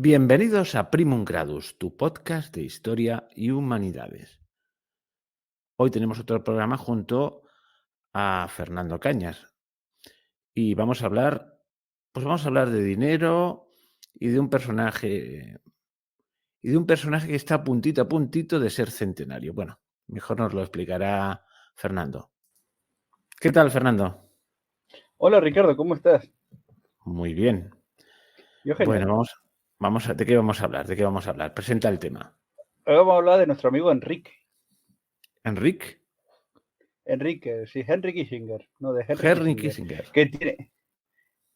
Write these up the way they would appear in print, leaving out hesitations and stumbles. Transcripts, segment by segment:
Bienvenidos a Primum Gradus, tu podcast de historia y humanidades. Hoy tenemos otro programa junto a Fernando Cañas y vamos a hablar de dinero y de un personaje que está a puntito de ser centenario. Bueno, mejor nos lo explicará Fernando. ¿Qué tal, Fernando? Hola Ricardo, ¿cómo estás? Muy bien. Yo genial. Bueno, ¿de qué vamos a hablar? ¿De qué vamos a hablar? Presenta el tema. Hoy vamos a hablar de nuestro amigo Enrique. Enrique Enrique, sí, Henry Kissinger, no, de Henry Kissinger. Kissinger.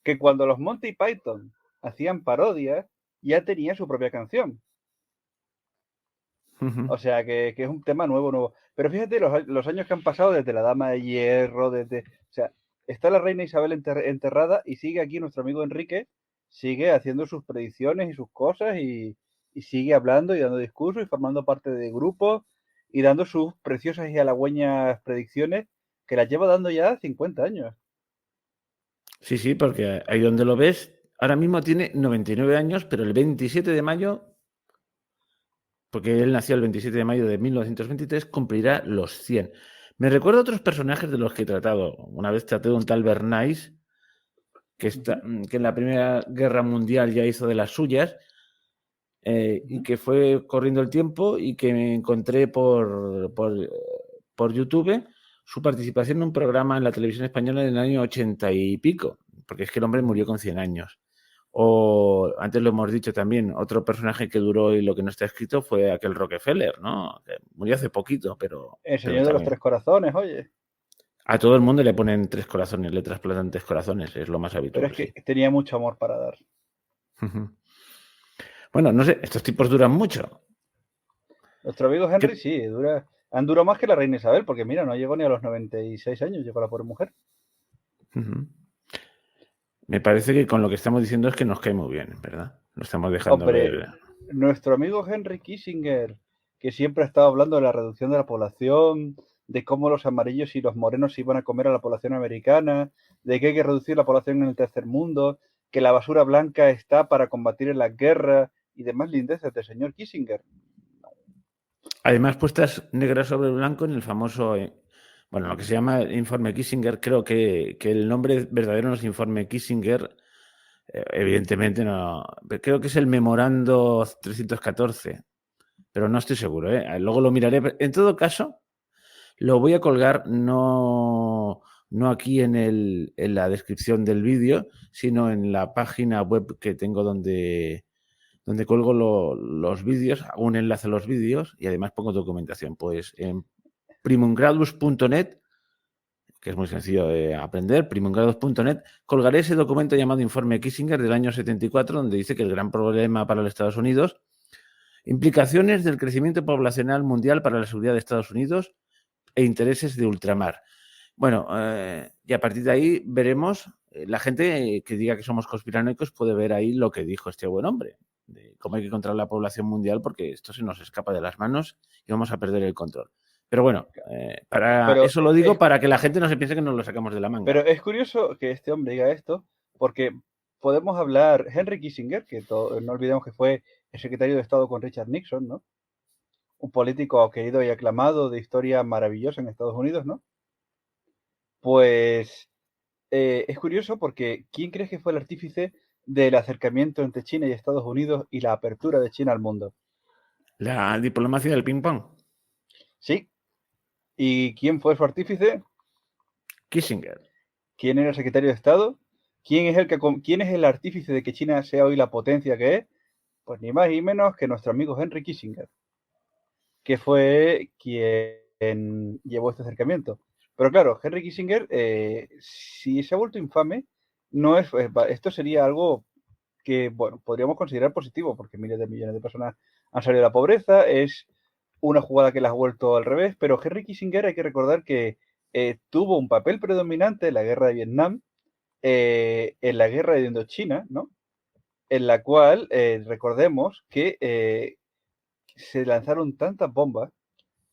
Que cuando los Monty Python hacían parodias, ya tenía su propia canción. O sea, que es un tema nuevo. Pero fíjate los años que han pasado desde la Dama de Hierro, o sea, está la reina Isabel enterrada y sigue aquí nuestro amigo Enrique, sigue haciendo sus predicciones y sus cosas y sigue hablando y dando discursos y formando parte de grupos y dando sus preciosas y halagüeñas predicciones que las lleva dando ya 50 años. Sí, porque ahí donde lo ves, ahora mismo tiene 99 años, pero el 27 de mayo, porque él nació el 27 de mayo de 1923, cumplirá los 100. Me recuerda a otros personajes de los que he tratado. Una vez traté de un tal Bernays, que en la Primera Guerra Mundial ya hizo de las suyas, y que fue corriendo el tiempo y que me encontré por YouTube su participación en un programa en la televisión española en el año 80 y pico, porque es que el hombre murió con 100 años. O, antes lo hemos dicho también, otro personaje que duró y lo que no está escrito fue aquel Rockefeller, ¿no? Que murió hace poquito, pero El Señor de los también. Tres Corazones, oye. A todo el mundo le ponen 3 corazones, le trasplantan 3 corazones, es lo más Pero es habitual, que sí. tenía mucho amor para dar. Bueno, no sé, estos tipos duran mucho. Nuestro amigo Henry ¿Qué? sí, han durado más que la reina Isabel, porque mira, no llegó ni a los 96 años, llegó la pobre mujer. Me parece que con lo que estamos diciendo es que nos cae muy bien, ¿verdad? Lo estamos dejando Hombre, ver. nuestro amigo Henry Kissinger, que siempre ha estado hablando de la reducción de la población, de cómo los amarillos y los morenos se iban a comer a la población americana, de que hay que reducir la población en el tercer mundo, que la basura blanca está para combatir en las guerras y demás lindeces del señor Kissinger. Además, puestas negras sobre blanco en el famoso, lo que se llama informe Kissinger. Creo que el nombre verdadero no es informe Kissinger, evidentemente no. Creo que es el memorando 314, pero no estoy seguro, ¿eh? Luego lo miraré. En todo caso, lo voy a colgar no aquí en la descripción del vídeo, sino en la página web que tengo donde cuelgo los vídeos, hago un enlace a los vídeos y además pongo documentación. Pues en primumgradus.net, que es muy sencillo de aprender, primumgradus.net, colgaré ese documento llamado Informe Kissinger del año 74, donde dice que el gran problema para los Estados Unidos, implicaciones del crecimiento poblacional mundial para la seguridad de Estados Unidos e intereses de ultramar. Bueno, y a partir de ahí veremos, la gente que diga que somos conspiranoicos puede ver ahí lo que dijo este buen hombre, de cómo hay que controlar la población mundial porque esto se nos escapa de las manos y vamos a perder el control. Pero bueno, para Pero eso lo digo, para que la gente no se piense que nos lo sacamos de la manga. Pero es curioso que este hombre diga esto, porque podemos hablar, Henry Kissinger, no olvidemos que fue el secretario de Estado con Richard Nixon, ¿no? Un político querido y aclamado de historia maravillosa en Estados Unidos, ¿no? Pues es curioso porque ¿quién crees que fue el artífice del acercamiento entre China y Estados Unidos y la apertura de China al mundo? La diplomacia del ping-pong. Sí. ¿Y quién fue su artífice? Kissinger. ¿Quién era el secretario de Estado? ¿Quién es el artífice de que China sea hoy la potencia que es? Pues ni más ni menos que nuestro amigo Henry Kissinger, que fue quien llevó este acercamiento. Pero claro, Henry Kissinger, si se ha vuelto infame, no es, esto sería algo que, bueno, podríamos considerar positivo, porque miles de millones de personas han salido de la pobreza, es una jugada que la ha vuelto al revés, pero Henry Kissinger hay que recordar que tuvo un papel predominante en la guerra de Vietnam, en la guerra de Indochina, ¿no? En la cual recordemos que se lanzaron tantas bombas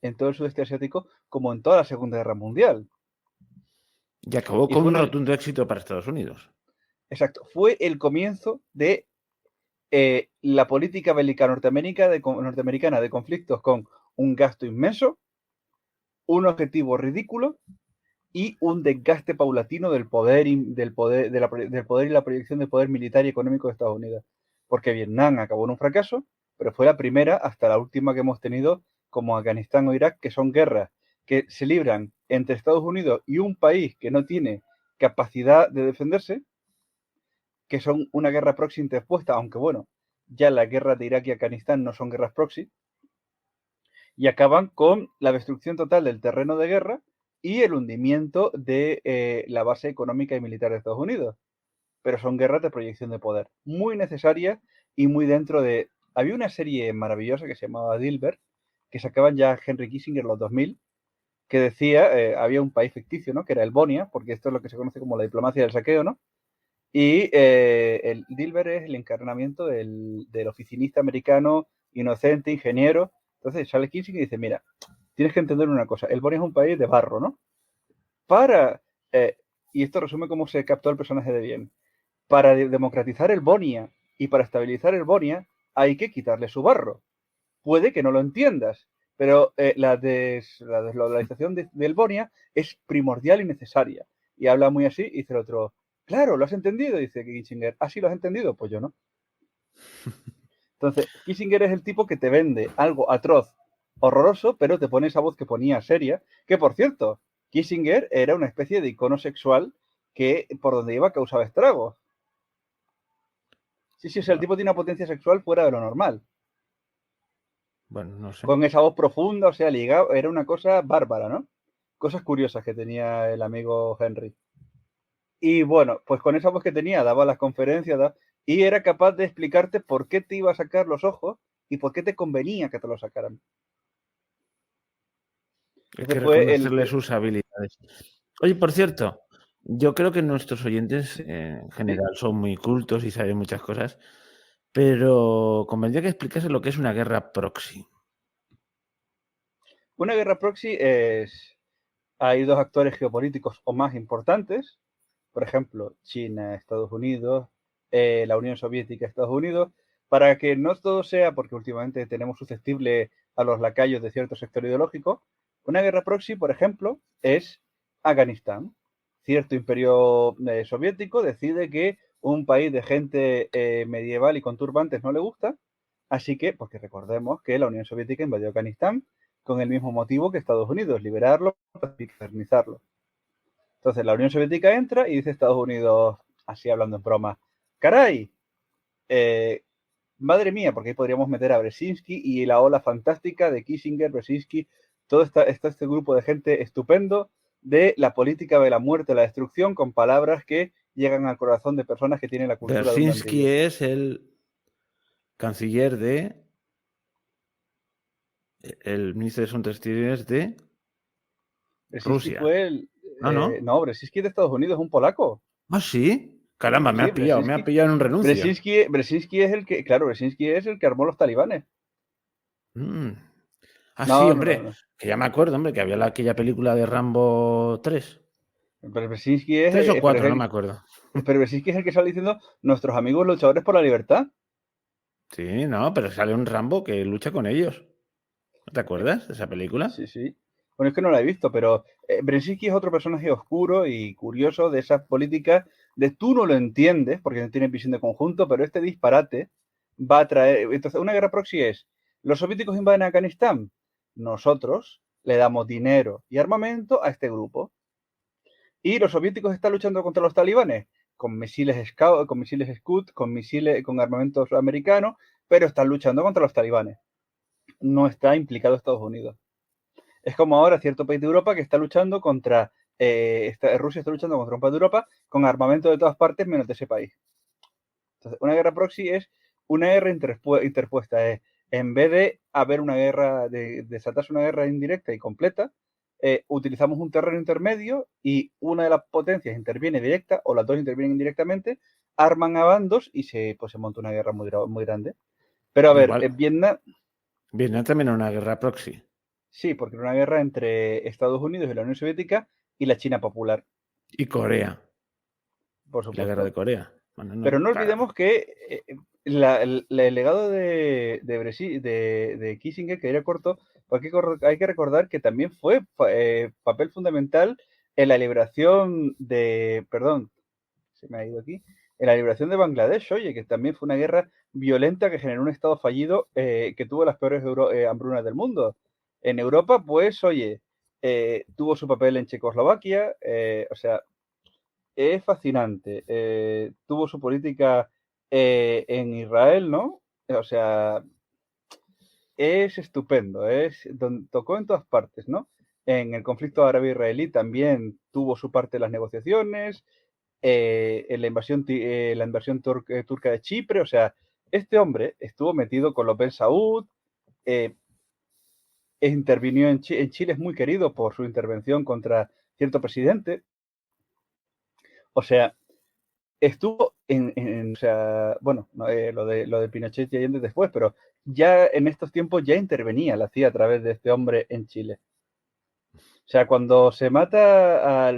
en todo el sudeste asiático como en toda la Segunda Guerra Mundial. Y acabó Y con un rotundo éxito para Estados Unidos. exacto, fue el comienzo de la política bélica norteamericana de conflictos con un gasto inmenso, un objetivo ridículo y un desgaste paulatino del poder y la proyección del poder militar y económico de Estados Unidos. Porque Vietnam acabó en un fracaso, pero fue la primera hasta la última que hemos tenido, como Afganistán o Irak, que son guerras que se libran entre Estados Unidos y un país que no tiene capacidad de defenderse, que son una guerra proxy interpuesta, aunque bueno, ya las guerras de Irak y Afganistán no son guerras proxy, y acaban con la destrucción total del terreno de guerra y el hundimiento de la base económica y militar de Estados Unidos. Pero son guerras de proyección de poder, muy necesarias y muy dentro de... Había una serie maravillosa que se llamaba Dilbert, que sacaban ya Henry Kissinger en los 2000, que decía, había un país ficticio, ¿no? Que era el Bonia, porque esto es lo que se conoce como la diplomacia del saqueo, ¿no? Y el Dilbert es el encarnamiento del oficinista americano, inocente, ingeniero. Entonces sale Kissinger y dice, mira, tienes que entender una cosa, el Bonia es un país de barro, ¿no? Para, y esto resume cómo se captó el personaje de bien, para democratizar el Bonia y para estabilizar el Bonia hay que quitarle su barro. Puede que no lo entiendas, pero la deslocalización del Bonia es primordial y necesaria. Y habla muy así, y dice el otro, claro, ¿lo has entendido? Dice Kissinger, ¿ah, sí lo has entendido? Pues yo no. Entonces, Kissinger es el tipo que te vende algo atroz, horroroso, pero te pone esa voz que ponía seria, que por cierto, Kissinger era una especie de icono sexual que por donde iba causaba estragos. Sí, sí, o sea, el tipo tiene una potencia sexual fuera de lo normal. Bueno, no sé. Con esa voz profunda, o sea, ligado, era una cosa bárbara, ¿no? Cosas curiosas que tenía el amigo Henry. Y bueno, pues con esa voz que tenía, daba las conferencias y era capaz de explicarte por qué te iba a sacar los ojos y por qué te convenía que te los sacaran. Hay Ese que fue reconocerle sus habilidades. Oye, por cierto, yo creo que nuestros oyentes en ¿sí? general son muy cultos y saben muchas cosas, pero convendría que explicase lo que es una guerra proxy. Una guerra proxy es... Hay dos actores geopolíticos o más importantes, por ejemplo, China, Estados Unidos, la Unión Soviética, Estados Unidos, para que no todo sea, porque últimamente tenemos susceptible a los lacayos de cierto sector ideológico, una guerra proxy, por ejemplo, es Afganistán. Cierto imperio soviético decide que un país de gente medieval y con turbantes no le gusta, así que, porque recordemos que la Unión Soviética invadió Afganistán con el mismo motivo que Estados Unidos, liberarlo, modernizarlo. Entonces la Unión Soviética entra y dice Estados Unidos, así hablando en broma, caray, madre mía, porque ahí podríamos meter a Brzezinski y la ola fantástica de Kissinger, Brzezinski, todo este grupo de gente estupendo de la política de la muerte, la destrucción, con palabras que llegan al corazón de personas que tienen la cultura de un Brzezinski ladrillo. es el canciller el ministro de Asuntos Exteriores de Brzezinski Rusia. fue el... No, no. no, Brzezinski de Estados Unidos es un polaco. Ah, sí. Caramba, Sí, me ha Brzezinski. pillado en un renuncio. Brzezinski es el que, claro, Brzezinski es el que armó los talibanes. Mm. Ah, sí, No, no, no, hombre, no. que ya me acuerdo, hombre, que había aquella película de Rambo 3. Pero Brzezinski es, 3 o 4, no me acuerdo. pero Brzezinski es el que sale diciendo nuestros amigos luchadores por la libertad. Sí, no, pero sale un Rambo que lucha con ellos. ¿No te acuerdas de esa película? Sí, sí. Bueno, es que no la he visto, pero Brzezinski es otro personaje oscuro y curioso de esas políticas de tú no lo entiendes porque no tienes visión de conjunto, pero este disparate va a traer... Entonces, una guerra proxy es, los soviéticos invaden Afganistán, nosotros le damos dinero y armamento a este grupo. Y los soviéticos están luchando contra los talibanes con misiles Scout, con misiles Scud, con misiles, con armamentos americanos, pero están luchando contra los talibanes. No está implicado Estados Unidos. Es como ahora cierto país de Europa que está luchando contra Rusia está luchando contra un país de Europa con armamento de todas partes menos de ese país. Entonces, una guerra proxy es una guerra interpuesta. En vez de haber una guerra, de desatarse una guerra indirecta y completa, utilizamos un terreno intermedio y una de las potencias interviene directa o las dos intervienen indirectamente, arman a bandos y pues, se monta una guerra muy, muy grande. Pero a ver, Igual. Vietnam, Vietnam también era una guerra proxy. sí, porque era una guerra entre Estados Unidos y la Unión Soviética y la China Popular, Y Corea. por La guerra de supuesto. Corea. Bueno, Pero no claro. olvidemos que el legado de Kissinger, que era corto, porque hay que recordar que también fue papel fundamental en la liberación de, perdón, se me ha ido aquí, en la liberación de Bangladesh, oye, que también fue una guerra violenta que generó un estado fallido que tuvo las peores hambrunas del mundo. En Europa, pues, oye, tuvo su papel en Checoslovaquia, o sea, es fascinante. Tuvo su política en Israel, ¿no? O sea, es estupendo, tocó en todas partes, ¿no? En el conflicto árabe-israelí también tuvo su parte de las negociaciones, en la invasión turca de Chipre, o sea, este hombre estuvo metido con los Ben Saud, eh, intervinió en Chile, es muy querido por su intervención contra cierto presidente, o sea, estuvo o sea, bueno, no, lo de Pinochet y Allende después, pero ya en estos tiempos ya intervenía la CIA a través de este hombre en Chile. O sea, cuando se mata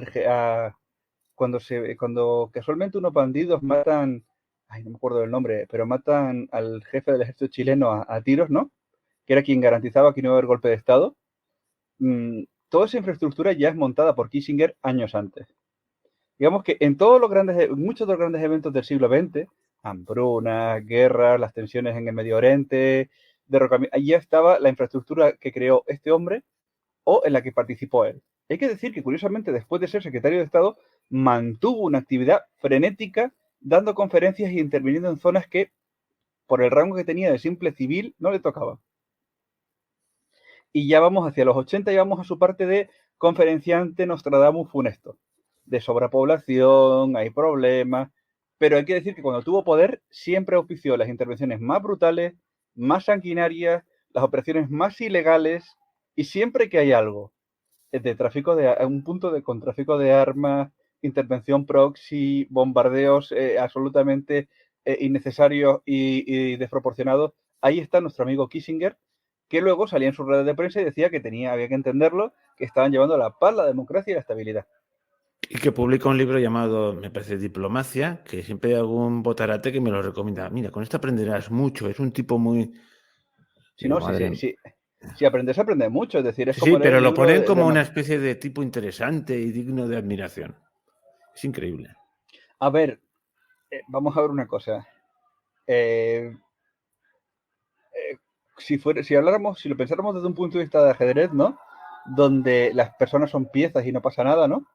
cuando casualmente unos bandidos matan, ay, no me acuerdo del nombre, pero matan al jefe del ejército chileno a tiros, ¿no? Que era quien garantizaba que no iba a haber golpe de Estado. Toda esa infraestructura ya es montada por Kissinger años antes. Digamos que en muchos de los grandes eventos del siglo XX, hambrunas, guerras, las tensiones en el Medio Oriente, derrocamiento, allí ya estaba la infraestructura que creó este hombre o en la que participó él. Hay que decir que, curiosamente, después de ser secretario de Estado, mantuvo una actividad frenética, dando conferencias y interviniendo en zonas que, por el rango que tenía de simple civil, no le tocaba. Y ya vamos hacia los 80 y vamos a su parte de conferenciante Nostradamus funesto. De sobrepoblación, hay problemas, pero hay que decir que cuando tuvo poder siempre auspició las intervenciones más brutales, más sanguinarias, las operaciones más ilegales, y siempre que hay algo de tráfico un punto con tráfico de armas, intervención proxy, bombardeos absolutamente innecesarios y desproporcionados, ahí está nuestro amigo Kissinger, que luego salía en sus redes de prensa y decía que había que entenderlo, que estaban llevando a la paz la democracia y la estabilidad. Y que publica un libro llamado, me parece, Diplomacia, que siempre hay algún botarate que me lo recomienda. Mira, con esto aprenderás mucho. Es un tipo muy... Si Digo, no, madre. si aprendes, aprendes mucho, es decir, es Sí, sí, como leer pero un lo libro ponen de como una especie de tipo interesante y digno de admiración. Es increíble. A ver, vamos a ver una cosa. Eh, si lo pensáramos desde un punto de vista de ajedrez, ¿no? Donde las personas son piezas y no pasa nada, ¿no?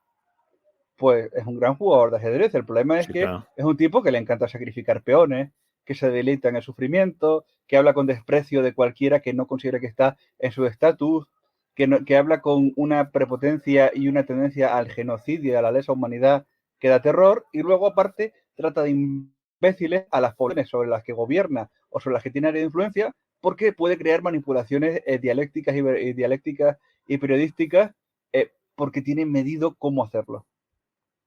Pues es un gran jugador de ajedrez. El problema es Sí, que claro. es un tipo que le encanta sacrificar peones, que se deleita en el sufrimiento, que habla con desprecio de cualquiera que no considera que está en su estatus, que habla con una prepotencia y una tendencia al genocidio y a la lesa humanidad que da terror, y luego aparte trata de imbéciles a las poblaciones sobre las que gobierna o sobre las que tiene área de influencia, porque puede crear manipulaciones dialécticas y periodísticas, porque tiene medido cómo hacerlo.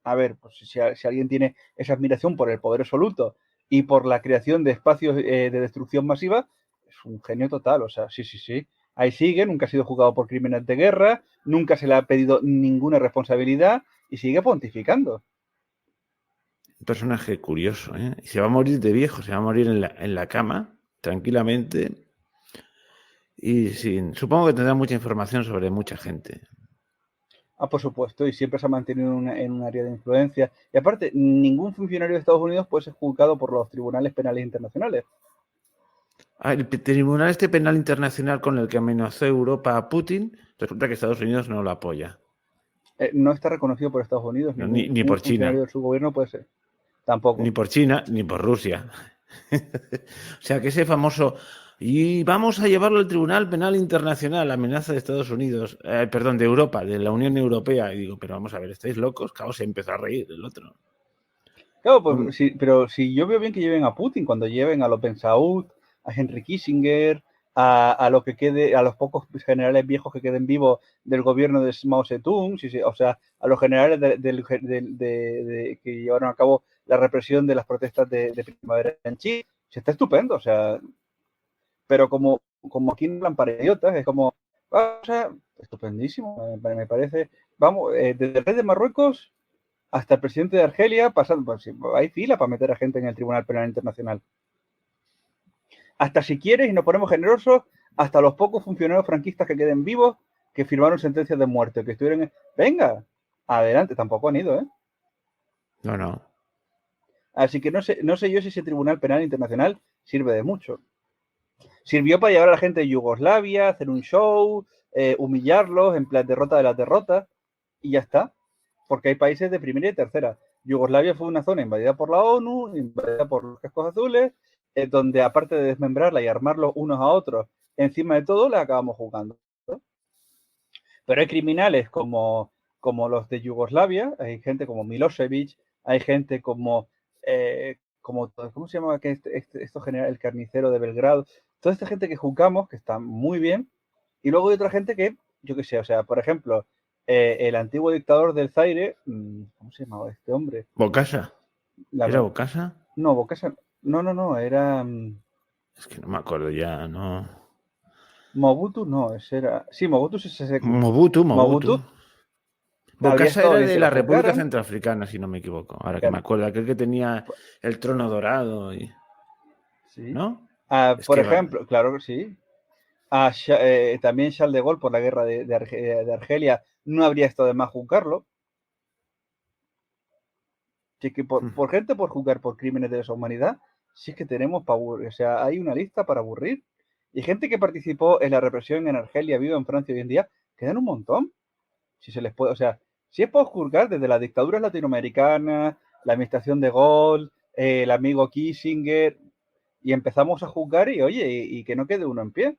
A ver, pues si alguien tiene esa admiración por el poder absoluto y por la creación de espacios de destrucción masiva, es un genio total, o sea, sí, sí, sí. Ahí sigue, nunca ha sido juzgado por crímenes de guerra, nunca se le ha pedido ninguna responsabilidad y sigue pontificando. Un personaje curioso, ¿eh? Y se va a morir de viejo, se va a morir en la cama, tranquilamente. Y sin, supongo que tendrá mucha información sobre mucha gente. Ah, por supuesto, y siempre se ha mantenido en un área de influencia. Y aparte, ningún funcionario de Estados Unidos puede ser juzgado por los tribunales penales internacionales. Ah, el Tribunal Penal Internacional con el que amenazó Europa a Putin, resulta que Estados Unidos no lo apoya. No está reconocido por Estados Unidos, No, ningún ni por funcionario China, de su gobierno puede ser. ni Tampoco. por China, ni por Rusia. O sea, que ese famoso... Y vamos a llevarlo al Tribunal Penal Internacional, amenaza de Estados Unidos, perdón, de Europa, de la Unión Europea. Y digo, pero vamos a ver, ¿estáis locos? Claro, se empezó a reír el otro. Claro, pues, sí, pero si yo veo bien que lleven a Putin, cuando lleven a los Ben Saud, a Henry Kissinger, a lo que quede, a los pocos generales viejos que queden vivos del gobierno de Mao Zedong, o sea, a los generales que llevaron a cabo la represión de las protestas de primavera en Chile, se está estupendo, o sea, pero como aquí no hablan para idiotas, es como, o sea, estupendísimo, me parece, vamos, desde el rey de Marruecos hasta el presidente de Argelia, pasando, pues, hay fila para meter a gente en el Tribunal Penal Internacional. Hasta si quieres, y nos ponemos generosos, hasta los pocos funcionarios franquistas que queden vivos, que firmaron sentencias de muerte, que estuvieron... Venga, adelante, tampoco han ido, ¿eh? No, no. Así que no sé yo si ese Tribunal Penal Internacional sirve de mucho. Sirvió para llevar a la gente de Yugoslavia, hacer un show, humillarlos en plan derrota de las derrotas, y ya está. Porque hay países de primera y tercera. Yugoslavia fue una zona invadida por la ONU, invadida por los cascos azules, donde aparte de desmembrarla y armarlos unos a otros, encima de todo, la acabamos jugando. Pero hay criminales como los de Yugoslavia, hay gente como Milosevic, hay gente como ¿cómo se llama esto general, el carnicero de Belgrado? Toda esta gente que juzgamos, que está muy bien, y luego hay otra gente que, yo qué sé, o sea, por ejemplo, el antiguo dictador del Zaire, ¿cómo se llamaba este hombre? ¿Bocasa? ¿Era Bocasa? No, Bocasa, no, era... Es que no me acuerdo ya, no. Mobutu, no, ese era... Sí, Mobutu Sese Seko. Mobutu. Bocasa era de la República Vergara. Centroafricana, si no me equivoco. Ahora que me acuerdo, aquel que tenía el trono dorado. Sí. ¿No? Por ejemplo, claro que sí. También Charles de Gaulle por la guerra de Argelia no habría estado de más juzgarlo. Si es que por gente por juzgar por crímenes de lesa humanidad, sí es que tenemos para aburrir. O sea, hay una lista para aburrir. Y gente que participó en la represión en Argelia, vive en Francia hoy en día, quedan un montón. Si se les puede, o sea, si es por juzgar desde las dictaduras latinoamericanas, la administración de Gaulle, el amigo Kissinger, y empezamos a juzgar y oye, y que no quede uno en pie.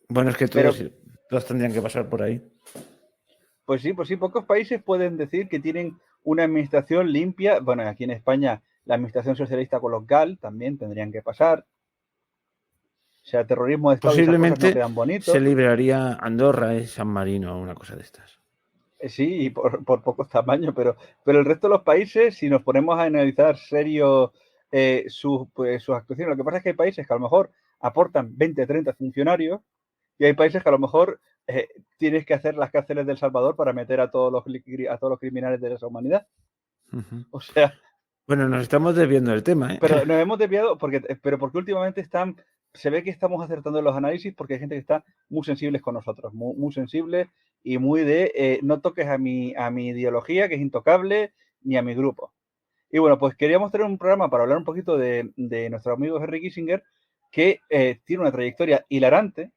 Bueno, es que todos tendrían que pasar por ahí. Pues sí, pocos países pueden decir que tienen una administración limpia. Bueno, aquí en España la administración socialista con los GAL también tendrían que pasar. O sea, terrorismo de Estado y esas cosas no quedan bonitos. Se libraría Andorra y San Marino, una cosa de estas. Sí, por pocos tamaños, pero el resto de los países, si nos ponemos a analizar serio sus actuaciones, lo que pasa es que hay países que a lo mejor aportan 20, 30 funcionarios y hay países que a lo mejor tienes que hacer las cárceles del Salvador para meter a todos los criminales de esa humanidad. O sea... Bueno, nos estamos desviando del tema, ¿eh? Pero nos hemos desviado porque últimamente se ve que estamos acertando en los análisis porque hay gente que está muy sensibles con nosotros, muy sensibles y muy de no toques a mi ideología, que es intocable, ni a mi grupo. Y bueno, pues queríamos tener un programa para hablar un poquito de nuestro amigo Henry Kissinger, que tiene una trayectoria hilarante,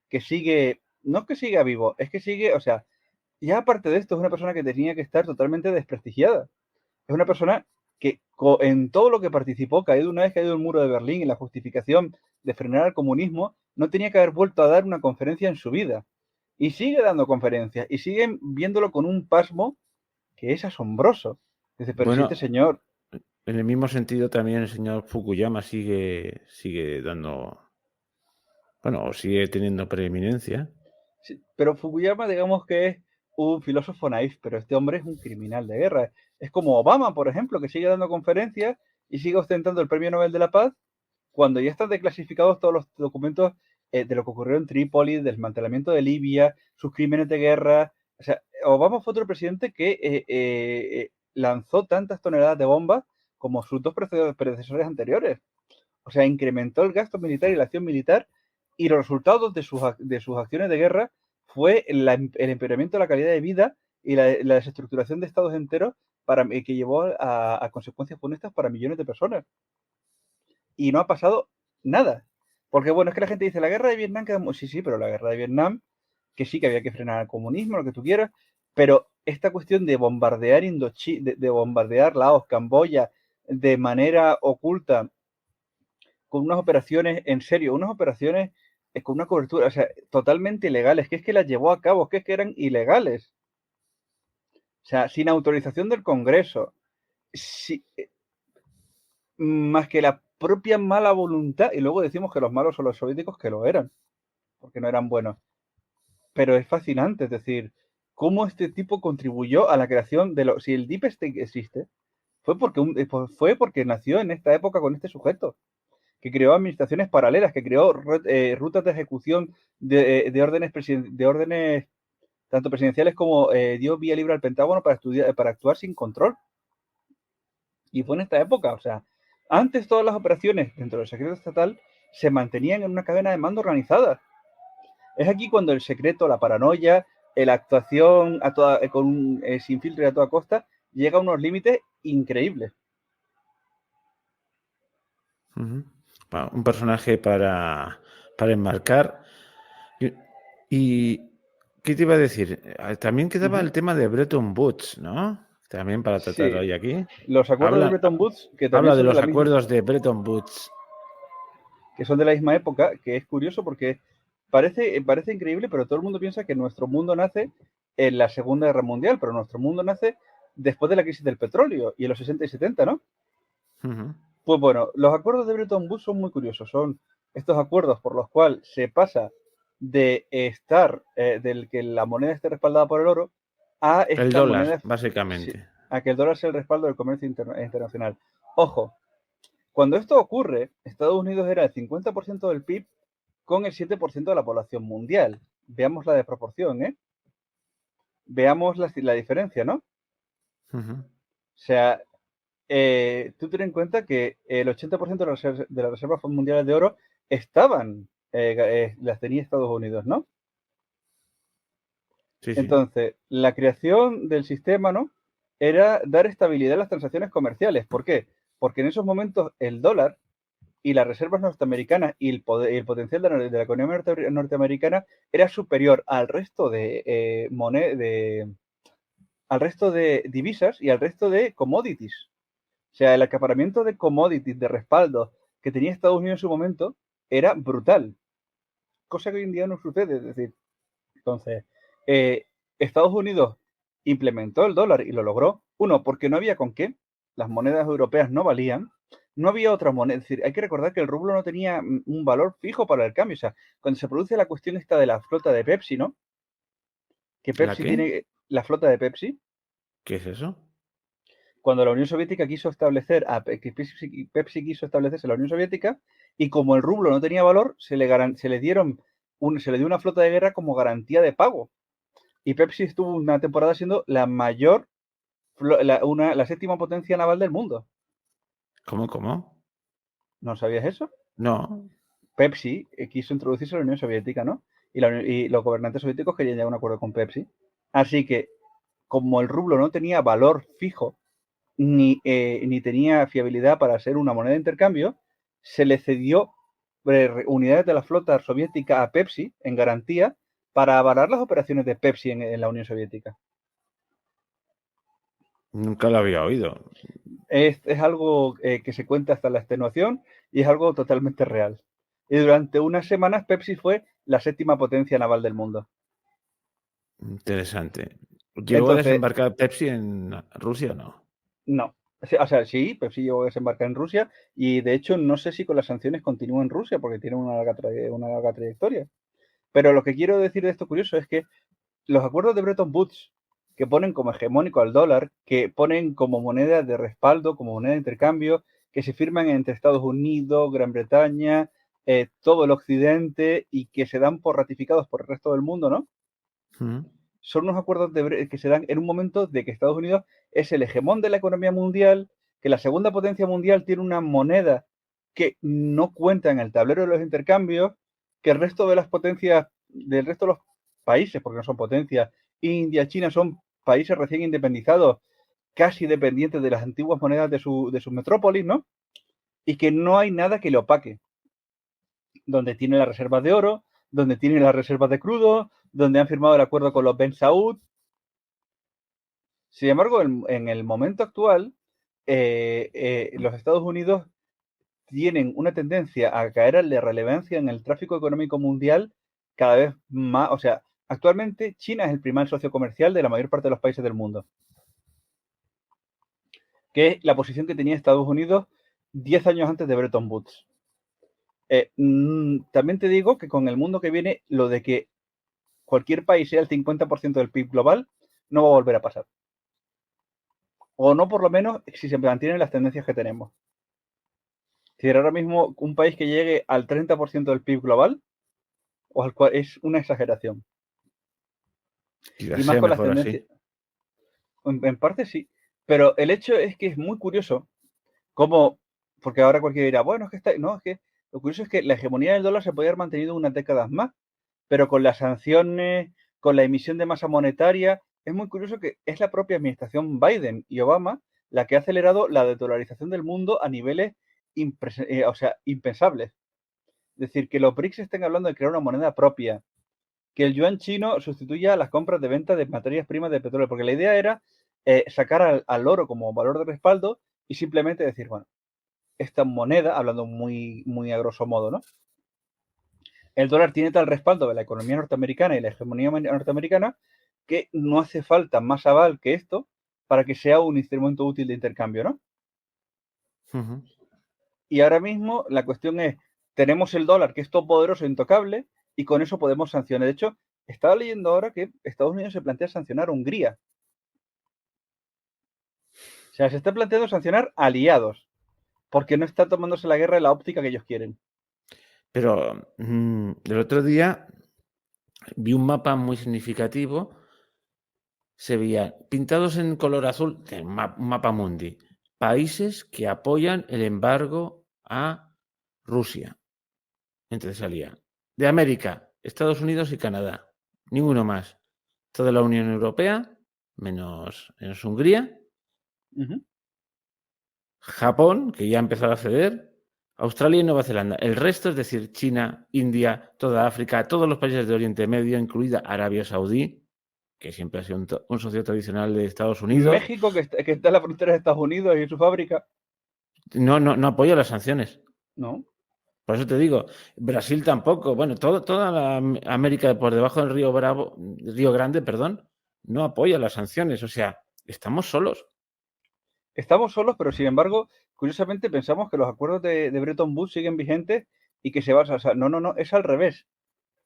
que sigue, no es que siga vivo, es que sigue, o sea, ya aparte de esto, es una persona que tenía que estar totalmente desprestigiada. Es una persona que en todo lo que participó, una vez caído el muro de Berlín y la justificación de frenar al comunismo, no tenía que haber vuelto a dar una conferencia en su vida. Y sigue dando conferencias y siguen viéndolo con un pasmo que es asombroso. Dice, pero bueno, si este señor... En el mismo sentido también el señor Fukuyama sigue dando... Bueno, sigue teniendo preeminencia. Sí, pero Fukuyama, digamos que es un filósofo naif, pero este hombre es un criminal de guerra. Es como Obama, por ejemplo, que sigue dando conferencias y sigue ostentando el Premio Nobel de la Paz cuando ya están desclasificados todos los documentos de lo que ocurrió en Trípoli, del desmantelamiento de Libia, sus crímenes de guerra. O sea, Obama fue otro presidente que lanzó tantas toneladas de bombas como sus dos predecesores anteriores. O sea, incrementó el gasto militar y la acción militar y los resultados de sus acciones de guerra fue el empeoramiento de la calidad de vida y la desestructuración de estados enteros que llevó a consecuencias funestas para millones de personas. Y no ha pasado nada. Porque bueno, es que la gente dice, la guerra de Vietnam queda... Sí, pero la guerra de Vietnam, que sí que había que frenar el comunismo, lo que tú quieras, pero esta cuestión de bombardear de bombardear Laos, Camboya, de manera oculta, con unas operaciones, en serio, unas operaciones con una cobertura, o sea, totalmente ilegales, que es que las llevó a cabo, que es que eran ilegales. O sea, sin autorización del Congreso, más que la propia mala voluntad, y luego decimos que los malos son los soviéticos, que lo eran, porque no eran buenos. Pero es fascinante, es decir, cómo este tipo contribuyó a la creación de si el Deep State existe, fue porque nació en esta época con este sujeto, que creó administraciones paralelas, que creó rutas de ejecución de órdenes tanto presidenciales como dio vía libre al Pentágono para actuar sin control. Y fue en esta época, o sea, antes todas las operaciones dentro del secreto estatal se mantenían en una cadena de mando organizada. Es aquí cuando el secreto, la paranoia, la actuación sin filtro y a toda costa llega a unos límites increíbles. Bueno, un personaje para enmarcar. Y ¿qué te iba a decir? También quedaba el tema de Bretton Woods, ¿no? También para tratar Sí, hoy aquí. los acuerdos de Habla, Bretton Woods, que también habla de son de los la misma, acuerdos de Bretton Woods. que son de la misma época, que es curioso porque parece increíble, pero todo el mundo piensa que nuestro mundo nace en la Segunda Guerra Mundial, pero nuestro mundo nace después de la crisis del petróleo y en los 60 y 70, ¿no? Ujú. Pues bueno, los acuerdos de Bretton Woods son muy curiosos. Son estos acuerdos por los cuales se pasa del que la moneda esté respaldada por el oro, a El esta dólar, moneda, sí, básicamente. a que el dólar sea el respaldo del comercio internacional. Ojo, cuando esto ocurre, Estados Unidos era el 50% del PIB con el 7% de la población mundial. Veamos la desproporción, ¿eh? Veamos la diferencia, ¿no? Ujú. O sea, tú ten en cuenta que el 80% de las reservas mundiales de oro las tenía Estados Unidos, ¿no? Sí, sí. Entonces, la creación del sistema, ¿no? Era dar estabilidad a las transacciones comerciales. ¿Por qué? Porque en esos momentos el dólar y las reservas norteamericanas y el potencial de la economía norteamericana era superior al resto al resto de divisas y al resto de commodities. O sea, el acaparamiento de commodities, de respaldo que tenía Estados Unidos en su momento era brutal, cosa que hoy en día no sucede. Es decir, entonces, eh, Estados Unidos implementó el dólar y lo logró. Uno, porque no había con qué, las monedas europeas no valían, no había otra moneda. Es decir, hay que recordar que el rublo no tenía un valor fijo para el cambio. O sea, cuando se produce la cuestión esta de la flota de Pepsi, ¿no? Que ¿La Pepsi qué? tiene la flota de Pepsi, ¿Qué es eso? cuando la Unión Soviética que Pepsi quiso establecerse en la Unión Soviética, y como el rublo no tenía valor, se le dio una flota de guerra como garantía de pago. Y Pepsi estuvo una temporada siendo la séptima potencia naval del mundo. ¿Cómo, cómo? ¿No sabías eso? No. Pepsi quiso introducirse en la Unión Soviética, ¿no? Y los gobernantes soviéticos querían llegar a un acuerdo con Pepsi. Así que, como el rublo no tenía valor fijo, ni tenía fiabilidad para ser una moneda de intercambio, se le cedió unidades de la flota soviética a Pepsi en garantía para avalar las operaciones de Pepsi en la Unión Soviética. Nunca lo había oído. Es algo que se cuenta hasta la extenuación y es algo totalmente real. Y durante unas semanas Pepsi fue la séptima potencia naval del mundo. Interesante. ¿Llegó a Entonces, desembarcar Pepsi en Rusia o no? no. O sea, sí, Pepsi llegó a desembarcar en Rusia y de hecho no sé si con las sanciones continúa en Rusia porque tiene una larga trayectoria. Pero lo que quiero decir de esto curioso es que los acuerdos de Bretton Woods, que ponen como hegemónico al dólar, que ponen como moneda de respaldo, como moneda de intercambio, que se firman entre Estados Unidos, Gran Bretaña, todo el occidente y que se dan por ratificados por el resto del mundo, ¿no? Ujú. Son unos acuerdos que se dan en un momento de que Estados Unidos es el hegemón de la economía mundial, que la segunda potencia mundial tiene una moneda que no cuenta en el tablero de los intercambios, que el resto de las potencias, del resto de los países, porque no son potencias, India, China, son países recién independizados, casi dependientes de las antiguas monedas de su metrópolis, ¿no? Y que no hay nada que le opaque, donde tiene las reservas de oro, donde tiene las reservas de crudo, donde han firmado el acuerdo con los Ben Saud. Sin embargo, en el momento actual, los Estados Unidos tienen una tendencia a caer de relevancia en el tráfico económico mundial cada vez más. O sea, actualmente China es el primer socio comercial de la mayor parte de los países del mundo, que es la posición que tenía Estados Unidos 10 años antes de Bretton Woods. También te digo que con el mundo que viene, lo de que cualquier país sea el 50% del PIB global no va a volver a pasar. O no, por lo menos, si se mantienen las tendencias que tenemos. Si ahora mismo un país que llegue al 30% del PIB global, es una exageración. Quizás Y más sea con las mejor tendencias. así. En parte sí. Pero el hecho es que es muy curioso cómo, porque ahora cualquiera dirá, bueno, es que está, no, es que lo curioso es que la hegemonía del dólar se podía haber mantenido unas décadas más, pero con las sanciones, con la emisión de masa monetaria, es muy curioso que es la propia administración Biden y Obama la que ha acelerado la desdolarización del mundo a niveles o sea, impensables. Es decir, que los BRICS estén hablando de crear una moneda propia, que el yuan chino sustituya las compras de venta de materias primas de petróleo, porque la idea era sacar al oro como valor de respaldo y simplemente decir, bueno, esta moneda, hablando muy, muy a grosso modo, ¿no? El dólar tiene tal respaldo de la economía norteamericana y la hegemonía norteamericana que no hace falta más aval que esto para que sea un instrumento útil de intercambio, ¿no? Ujú. Y ahora mismo la cuestión es, tenemos el dólar que es todopoderoso, intocable, y con eso podemos sancionar. De hecho, estaba leyendo ahora que Estados Unidos se plantea sancionar a Hungría. O sea, se está planteando sancionar aliados, porque no está tomándose la guerra en la óptica que ellos quieren. Pero el otro día vi un mapa muy significativo. Se veía pintados en color azul, un mapa mundi, países que apoyan el embargo a Rusia. Entonces salía de América, Estados Unidos y Canadá. Ninguno más. Toda la Unión Europea, menos Hungría, Ujú. Japón, que ya ha empezado a ceder, Australia y Nueva Zelanda. El resto, es decir, China, India, toda África, todos los países de Oriente Medio, incluida Arabia Saudí, que siempre ha sido un socio tradicional de Estados Unidos, México, que está en la frontera de Estados Unidos y en su fábrica, no apoya las sanciones. no. Por eso te digo, Brasil tampoco. Bueno, toda la América por debajo del Río Bravo, Río Grande, perdón, no apoya las sanciones. O sea, estamos solos. Estamos solos, pero sin embargo, curiosamente pensamos que los acuerdos de Bretton Woods siguen vigentes y que se va, o sea, no, no, no, es al revés.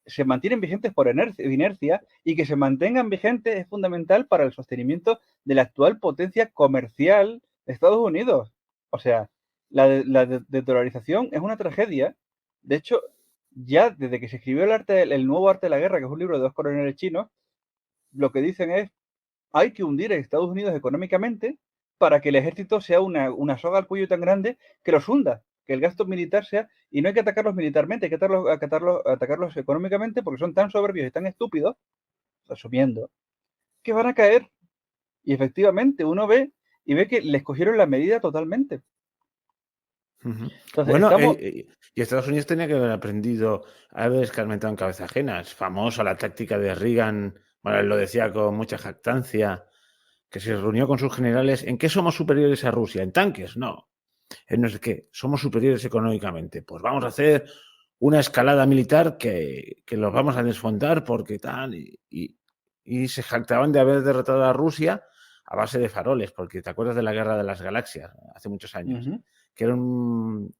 Se mantienen vigentes por inercia y que se mantengan vigentes es fundamental para el sostenimiento de la actual potencia comercial de Estados Unidos. O sea, la desdolarización es una tragedia. De hecho, ya desde que se escribió el nuevo arte de la guerra, que es un libro de dos coroneles chinos, lo que dicen es hay que hundir a Estados Unidos económicamente para que el ejército sea una soga al cuello tan grande que los hunda, que el gasto militar sea, y no hay que atacarlos militarmente, hay que atacarlos económicamente porque son tan soberbios y tan estúpidos, asumiendo, que van a caer. Y efectivamente uno ve y ve que les cogieron la medida totalmente. Ujú. Entonces, Bueno, estamos, y Estados Unidos tenía que haber aprendido a haber escarmentado en cabeza ajena. Es famosa la táctica de Reagan. Bueno, él lo decía con mucha jactancia, que se reunió con sus generales. ¿En qué somos superiores a Rusia? ¿En tanques? No. En no sé qué. Somos superiores económicamente. Pues vamos a hacer una escalada militar que los vamos a desfondar porque tal. Y se jactaban de haber derrotado a Rusia a base de faroles, porque te acuerdas de la Guerra de las Galaxias hace muchos años, que era un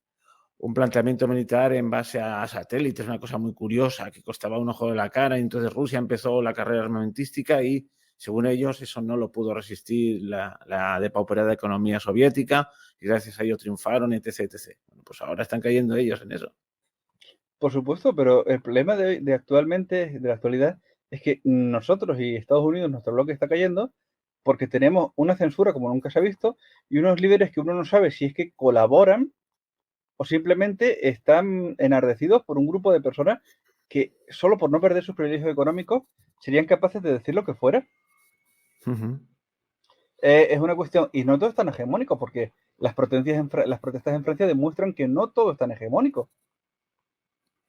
planteamiento militar en base a satélites, una cosa muy curiosa que costaba un ojo de la cara, y entonces Rusia empezó la carrera armamentística y, según ellos, eso no lo pudo resistir la depauperada economía soviética y gracias a ello triunfaron, etc, etc. Bueno, pues ahora están cayendo ellos en eso. por supuesto, pero el problema de actualmente, de la actualidad, es que nosotros y Estados Unidos, nuestro bloque está cayendo porque tenemos una censura como nunca se ha visto y unos líderes que uno no sabe si es que colaboran o simplemente están enardecidos por un grupo de personas que solo por no perder sus privilegios económicos serían capaces de decir lo que fuera. Uh-huh. Es una cuestión, y no todo es tan hegemónico, porque las protestas en Francia demuestran que no todo es tan hegemónico.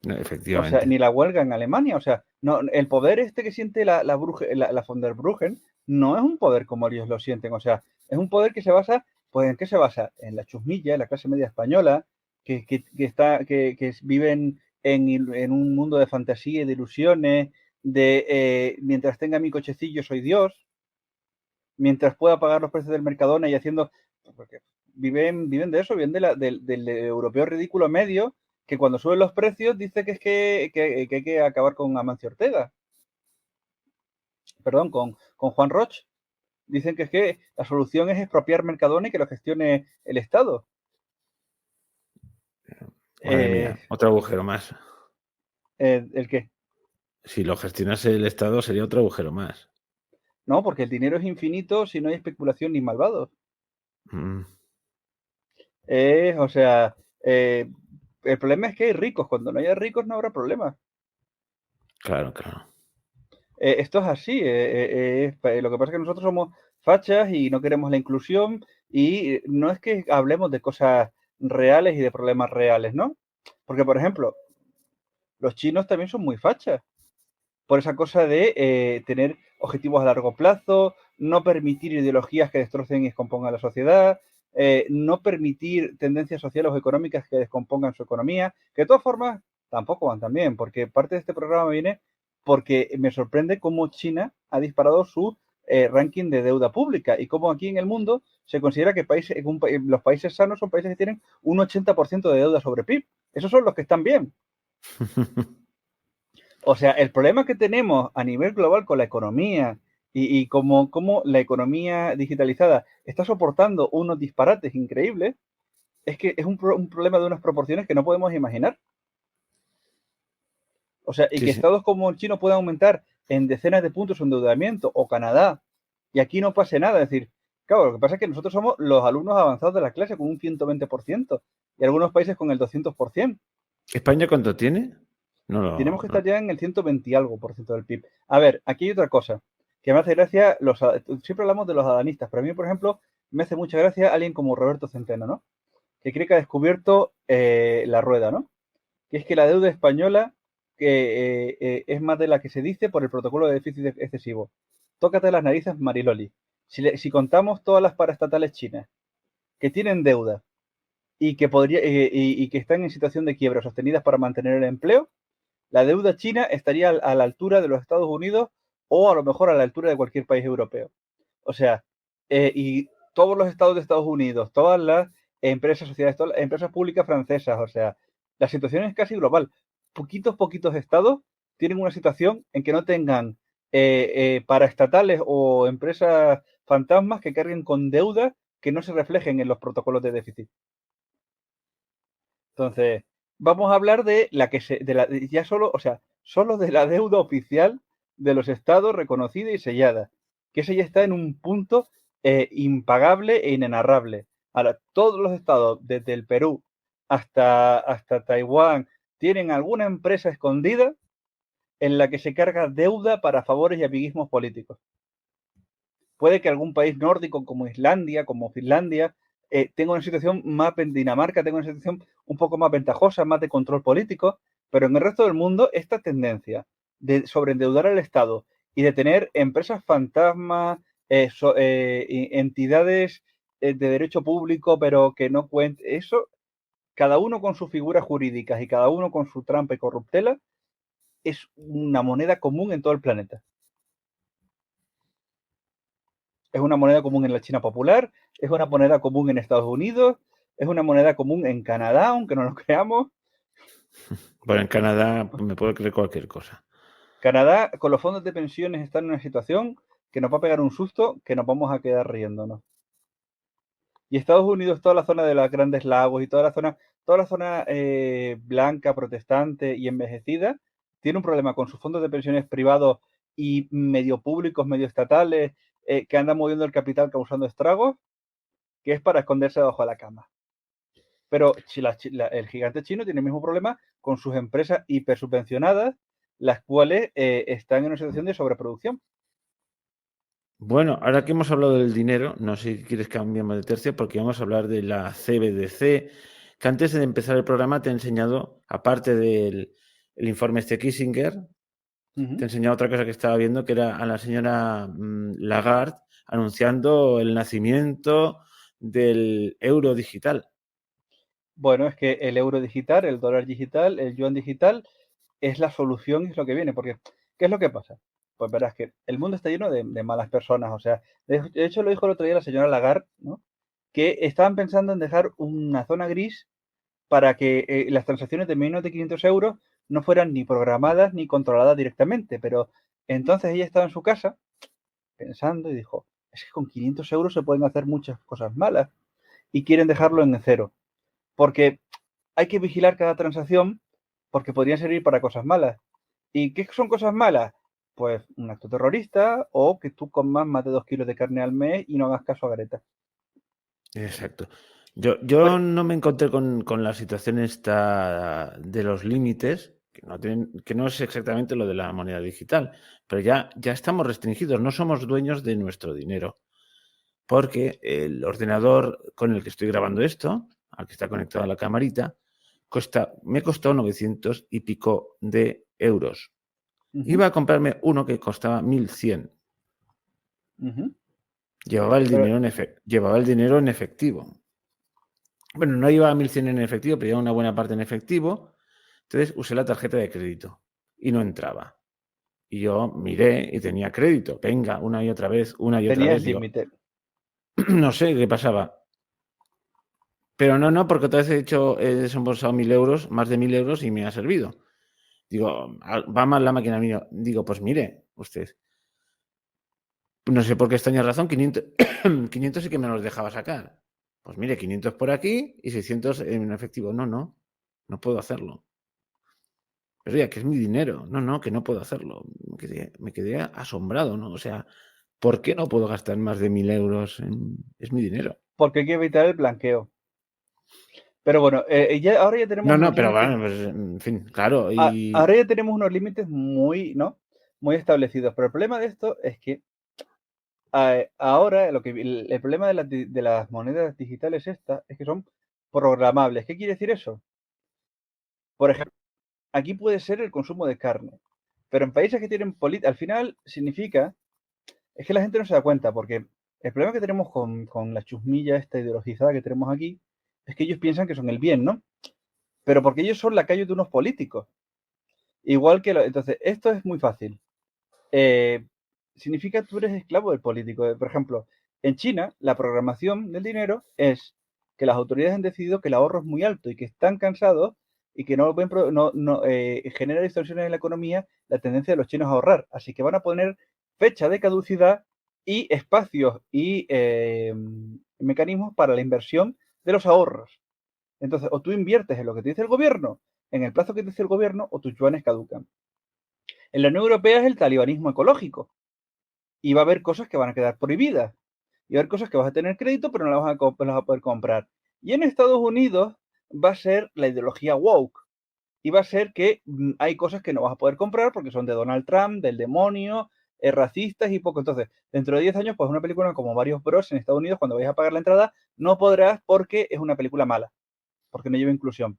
No, O sea, efectivamente. ni la huelga en Alemania. O sea, no, el poder este que siente la von der Bruggen no es un poder como ellos lo sienten. O sea, es un poder que se basa, pues ¿en qué se basa? En la chusmilla, en la clase media española, que viven en un mundo de fantasía y de ilusiones, de mientras tenga mi cochecillo soy Dios, mientras pueda pagar los precios del Mercadona y haciendo, porque viven de eso, viven del europeo ridículo medio, que cuando suben los precios dice que es que hay que acabar con Amancio Ortega, perdón, con Juan Roch. Dicen que es que la solución es expropiar Mercadona y que lo gestione el Estado. Madre Eh, mía, otro agujero más. ¿El qué? Si lo gestionase el Estado sería otro agujero más. No, porque el dinero es infinito si no hay especulación ni malvados. Mm, O sea, el problema es que hay ricos. Cuando no haya ricos no habrá problemas. claro, claro. Esto es así. Lo que pasa es que nosotros somos fachas y no queremos la inclusión y no es que hablemos de cosas reales y de problemas reales, ¿no? Porque, por ejemplo, los chinos también son muy fachas por esa cosa de tener objetivos a largo plazo, no permitir ideologías que destrocen y descompongan la sociedad, no permitir tendencias sociales o económicas que descompongan su economía, que de todas formas tampoco van tan bien, porque parte de este programa viene porque me sorprende cómo China ha disparado su ranking de deuda pública y cómo aquí en el mundo se considera que los países sanos son países que tienen un 80% de deuda sobre PIB. Esos son los que están bien. O sea, el problema que tenemos a nivel global con la economía y cómo la economía digitalizada está soportando unos disparates increíbles, es que es un problema de unas proporciones que no podemos imaginar. O sea, y Sí, que sí. estados como el chino puedan aumentar en decenas de puntos su endeudamiento, o Canadá, y aquí no pase nada. Es decir, claro, lo que pasa es que nosotros somos los alumnos avanzados de la clase con un 120%, y algunos países con el 200%. ¿España cuánto tiene? No Tenemos lo. que estar ya en el 120 y algo por ciento del PIB. A ver, aquí hay otra cosa que me hace gracia. Siempre hablamos de los adanistas, pero a mí, por ejemplo, me hace mucha gracia alguien como Roberto Centeno, ¿no? Que cree que ha descubierto la rueda, ¿no? Que es que la deuda española es más de la que se dice por el protocolo de déficit excesivo. Tócate las narices, Mariloli. Si contamos todas las paraestatales chinas que tienen deuda y que están en situación de quiebra sostenidas para mantener el empleo, la deuda china estaría a la altura de los Estados Unidos o a lo mejor a la altura de cualquier país europeo. O sea, y todos los estados de Estados Unidos, todas las empresas, sociedades, todas las empresas públicas francesas, o sea, la situación es casi global. Poquitos estados tienen una situación en que no tengan paraestatales o empresas fantasmas que carguen con deuda que no se reflejen en los protocolos de déficit. Entonces, vamos a hablar de la que se, de la, ya solo, o sea, solo de la deuda oficial de los estados reconocida y sellada, que ese ya está en un punto impagable e inenarrable. Ahora, todos los estados, desde el Perú hasta Taiwán, tienen alguna empresa escondida en la que se carga deuda para favores y amiguismos políticos. Puede que algún país nórdico como Islandia, como Finlandia, tenga una situación más, Dinamarca tenga una situación un poco más ventajosa, más de control político, pero en el resto del mundo esta tendencia de sobreendeudar al Estado y de tener empresas fantasmas, entidades de derecho público, pero que no cuenten, eso, cada uno con sus figuras jurídicas y cada uno con su trampa y corruptela, es una moneda común en todo el planeta. Es una moneda común en la China popular, es una moneda común en Estados Unidos, es una moneda común en Canadá, aunque no lo creamos. Bueno, en Canadá me puedo creer cualquier cosa. Canadá, con los fondos de pensiones, está en una situación que nos va a pegar un susto que nos vamos a quedar riéndonos. Y Estados Unidos, toda la zona de los Grandes Lagos y toda la zona blanca, protestante y envejecida, tiene un problema con sus fondos de pensiones privados y medio públicos, medio estatales, que andan moviendo el capital causando estragos, que es para esconderse debajo de la cama. Pero el gigante chino tiene el mismo problema con sus empresas hipersubvencionadas, las cuales están en una situación de sobreproducción. Bueno, ahora que hemos hablado del dinero, no sé si quieres que cambiemos de tercio porque vamos a hablar de la CBDC, que antes de empezar el programa te he enseñado, aparte del informe este Kissinger, te he enseñado otra cosa que estaba viendo, que era a la señora Lagarde anunciando el nacimiento del euro digital. Bueno, es que el euro digital, el dólar digital, el yuan digital es la solución, es lo que viene. Porque, ¿qué es lo que pasa? Pues verás que el mundo está lleno de malas personas. O sea, de hecho lo dijo el otro día la señora Lagarde, ¿no? Que estaban pensando en dejar una zona gris para que las transacciones de menos de 500 euros no fueran ni programadas ni controladas directamente. Pero entonces ella estaba en su casa pensando y dijo, es que con 500 euros se pueden hacer muchas cosas malas y quieren dejarlo en cero. Porque hay que vigilar cada transacción porque podrían servir para cosas malas. ¿Y qué son cosas malas? pues un acto terrorista o que tú comas más de 2 kilos de carne al mes y no hagas caso a Greta. Exacto. Yo Pero, no me encontré con la situación esta de los límites, que no es exactamente lo de la moneda digital, pero ya estamos restringidos, no somos dueños de nuestro dinero, porque el ordenador con el que estoy grabando esto, al que está conectado a la camarita, me costó 900 y pico de euros. Iba a comprarme uno que costaba 1.100. Llevaba el pero dinero en efectivo. Bueno, no llevaba 1.100 en efectivo, pero llevaba una buena parte en efectivo. Entonces usé la tarjeta de crédito y no entraba. Y yo miré y tenía crédito. Venga, una y otra vez, una y otra tenías vez. Digo, límite. no sé qué pasaba. Pero no, porque otra vez he desembolsado 1.000 euros, más de 1.000 euros y me ha servido. Digo, va mal la máquina mía. Digo, pues mire, usted. No sé por qué extraña razón, 500, 500 sí que me los dejaba sacar. Pues mire, 500 por aquí y 600 en efectivo. No puedo hacerlo. Pero ya, que es mi dinero. No, que no puedo hacerlo. Me quedé asombrado, ¿no? O sea, ¿por qué no puedo gastar más de 1.000 euros? Es mi dinero. Porque hay que evitar el blanqueo. Pero bueno, ahora ya tenemos unos Pero límites. bueno, pues, en fin, claro. Y Ahora ya tenemos unos límites muy, ¿no? Muy establecidos. Pero el problema de esto es que ahora el problema de las monedas digitales estas es que son programables. ¿Qué quiere decir eso? Por ejemplo, aquí puede ser el consumo de carne, pero en países que tienen al final significa, es que la gente no se da cuenta, porque el problema que tenemos con la chusmilla esta ideologizada que tenemos aquí es que ellos piensan que son el bien, ¿no? Pero porque ellos son lacayos de unos políticos. Igual que, entonces, esto es muy fácil. Eh, significa que tú eres esclavo del político. Por ejemplo, en China, la programación del dinero es que las autoridades han decidido que el ahorro es muy alto y que están cansados y que genera distorsiones en la economía la tendencia de los chinos a ahorrar. Así que van a poner fecha de caducidad y espacios y mecanismos para la inversión de los ahorros. Entonces, o tú inviertes en lo que te dice el gobierno, en el plazo que te dice el gobierno, o tus yuanes caducan. En la Unión Europea es el talibanismo ecológico. Y va a haber cosas que van a quedar prohibidas. Y va a haber cosas que vas a tener crédito, pero no las vas a poder comprar. Y en Estados Unidos va a ser la ideología woke. Y va a ser que hay cosas que no vas a poder comprar porque son de Donald Trump, del demonio, racistas y poco. Entonces, dentro de 10 años, pues una película como Varios Bros. En Estados Unidos, cuando vayas a pagar la entrada, no podrás porque es una película mala, porque no lleva inclusión.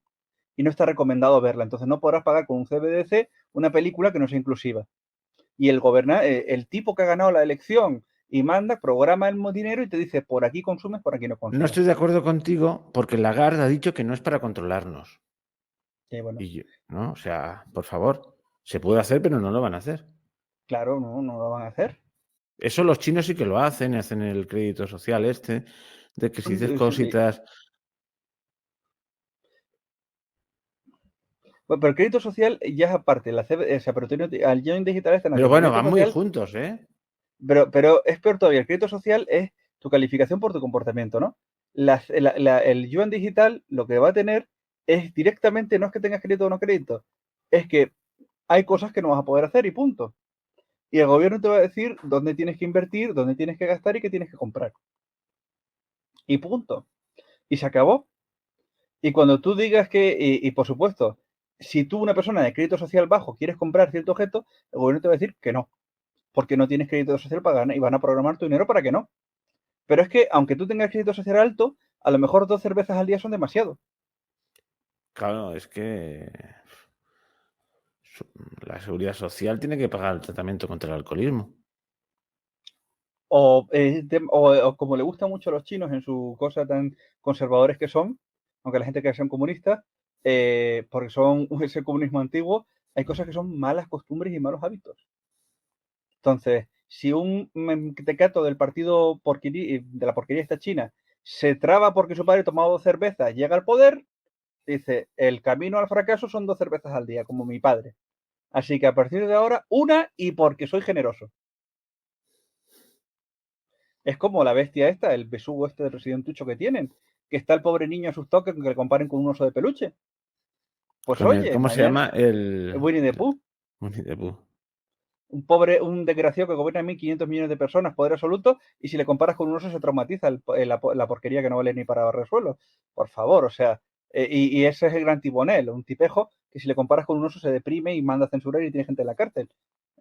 Y no está recomendado verla. Entonces, no podrás pagar con un CBDC una película que no sea inclusiva. Y el tipo que ha ganado la elección y manda, programa el dinero y te dice, por aquí consumes, por aquí no no consumes. estoy de acuerdo contigo porque Lagarde ha dicho que no es para controlarnos. Y bueno, ¿No? O sea, por favor, se puede hacer, pero no lo van a hacer. claro, no lo van a hacer. Eso los chinos sí que lo hacen el crédito social de que si dices Sí. cositas. Bueno, pero el crédito social ya es aparte, o sea, pero al Join Digital está en Pero el bueno, crédito van muy social, juntos, ¿eh? pero es peor todavía, el crédito social es tu calificación por tu comportamiento, ¿no? El Yuan Digital lo que va a tener es directamente, no es que tengas crédito o no crédito, es que hay cosas que no vas a poder hacer y punto. Y el gobierno te va a decir dónde tienes que invertir, dónde tienes que gastar y qué tienes que comprar. Y punto. Y se acabó. Y cuando tú digas y por supuesto, si tú, una persona de crédito social bajo, quieres comprar cierto objeto, el gobierno te va a decir que no, porque no tienes crédito social para ganar y van a programar tu dinero para que no. Pero es que, aunque tú tengas crédito social alto, a lo mejor 2 cervezas al día son demasiado. Claro, es que la seguridad social tiene que pagar el tratamiento contra el alcoholismo. O como le gusta mucho a los chinos en su cosa tan conservadores que son, aunque la gente que sean comunistas, porque son ese comunismo antiguo, hay cosas que son malas costumbres y malos hábitos. Entonces, si un mentecato del partido de la porquería esta china se traba porque su padre tomaba 2 cervezas, llega al poder, dice, el camino al fracaso son 2 cervezas al día, como mi padre. Así que a partir de ahora, una y porque soy generoso. Es como la bestia esta, el besugo este de Resident Tucho que tienen, que está el pobre niño asustado que le comparen con un oso de peluche. Pues oye, ¿Cómo se mañana, llama? El Winnie the Pooh. Winnie the Pooh. un desgraciado que gobierna 1.500 millones de personas, poder absoluto, y si le comparas con un oso se traumatiza la porquería que no vale ni para barrer suelo. Por favor, o sea, y ese es el gran tibonel, un tipejo que si le comparas con un oso se deprime y manda a censurar y tiene gente en la cárcel.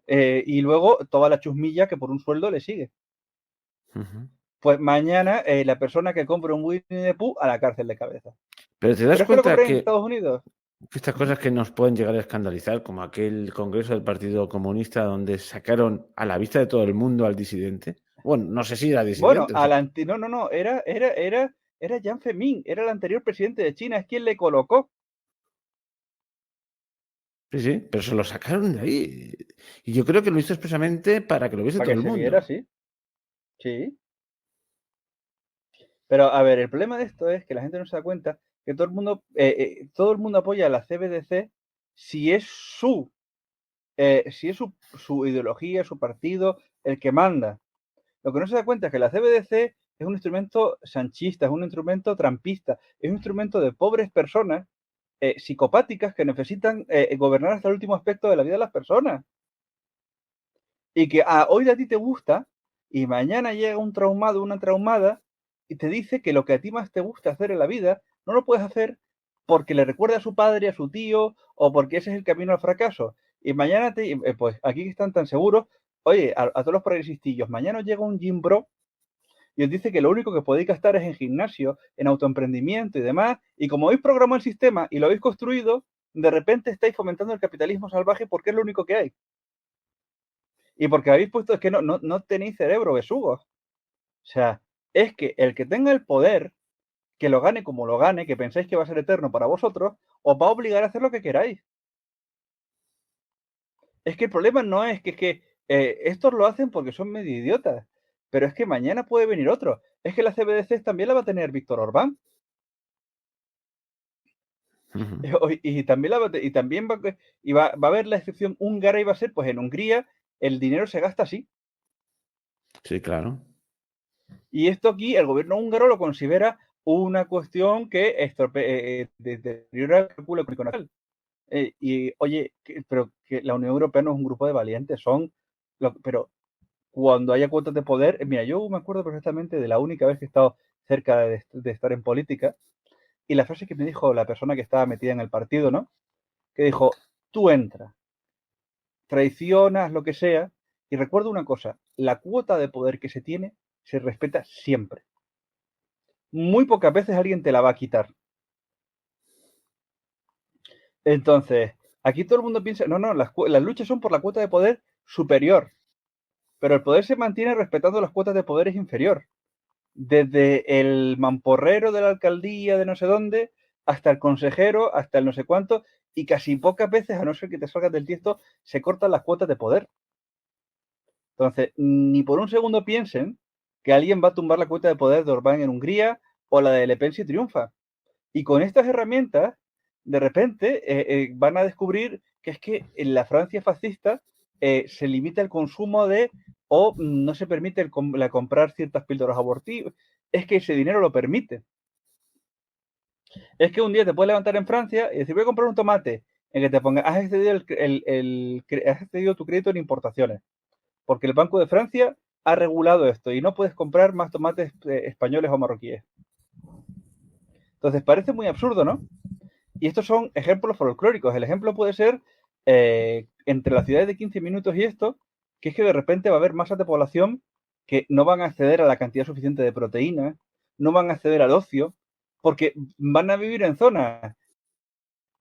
Y luego toda la chusmilla que por un sueldo le sigue. Pues mañana la persona que compre un Winnie the Pooh a la cárcel de cabeza. Pero te das ¿Pero es que lo cuenta compré en que Estados Unidos? estas cosas que nos pueden llegar a escandalizar, como aquel congreso del Partido Comunista donde sacaron a la vista de todo el mundo al disidente. Bueno, no sé si era Bueno, disidente. no, era Jiang Zemin, era el anterior presidente de China, es quien le colocó. Sí, sí, pero se lo sacaron de ahí. Y yo creo que lo hizo expresamente para que lo viese Para todo que el se viera mundo. así. Sí. Pero a ver, el problema de esto es que la gente no se da cuenta que todo el mundo apoya a la CBDC si es su ideología, su partido, el que manda. Lo que no se da cuenta es que la CBDC es un instrumento sanchista, es un instrumento trampista, es un instrumento de pobres personas psicopáticas que necesitan gobernar hasta el último aspecto de la vida de las personas. Y que hoy a ti te gusta y mañana llega un traumado, una traumada y te dice que lo que a ti más te gusta hacer en la vida no lo puedes hacer porque le recuerda a su padre, a su tío o porque ese es el camino al fracaso. Y mañana pues aquí que están tan seguros, oye, a todos los progresistillos, mañana os llega un gym bro y os dice que lo único que podéis gastar es en gimnasio, en autoemprendimiento y demás, y como habéis programado el sistema y lo habéis construido, de repente estáis fomentando el capitalismo salvaje porque es lo único que hay. Y porque habéis puesto, es que no tenéis cerebro, besugos. O sea, es que el que tenga el poder, que lo gane como lo gane, que pensáis que va a ser eterno para vosotros, os va a obligar a hacer lo que queráis. Es que el problema no es que estos lo hacen porque son medio idiotas, pero es que mañana puede venir otro. Es que la CBDC también la va a tener Víctor Orbán. Y también, va a haber la excepción húngara y va a ser, pues en Hungría el dinero se gasta así. Sí, claro. Y esto aquí el gobierno húngaro lo considera una cuestión que deteriora el cálculo económico nacional. Y oye, pero que la Unión Europea no es un grupo de valientes, pero cuando haya cuotas de poder, mira, yo me acuerdo perfectamente de la única vez que he estado cerca de estar en política y la frase que me dijo la persona que estaba metida en el partido, ¿no? Que dijo, tú entras, traicionas, lo que sea, y recuerdo una cosa, la cuota de poder que se tiene se respeta siempre. Muy pocas veces alguien te la va a quitar. Entonces, aquí todo el mundo piensa, no, las luchas son por la cuota de poder superior, pero el poder se mantiene respetando las cuotas de poder es inferior. Desde el mamporrero de la alcaldía de no sé dónde, hasta el consejero, hasta el no sé cuánto, y casi pocas veces, a no ser que te salgas del tiesto, se cortan las cuotas de poder. Entonces, ni por un segundo piensen que alguien va a tumbar la cuota de poder de Orbán en Hungría o la de Le Pen si triunfa. Y con estas herramientas, de repente, van a descubrir que es que en la Francia fascista se limita el consumo o no se permite comprar ciertas píldoras abortivas. Es que ese dinero lo permite. Es que un día te puedes levantar en Francia y decir, voy a comprar un tomate, en que te ponga, has excedido tu crédito en importaciones porque el Banco de Francia ha regulado esto y no puedes comprar más tomates españoles o marroquíes. Entonces parece muy absurdo, ¿no? Y estos son ejemplos folclóricos. El ejemplo puede ser entre las ciudades de 15 minutos y esto, que es que de repente va a haber masas de población que no van a acceder a la cantidad suficiente de proteínas, no van a acceder al ocio, porque van a vivir en zonas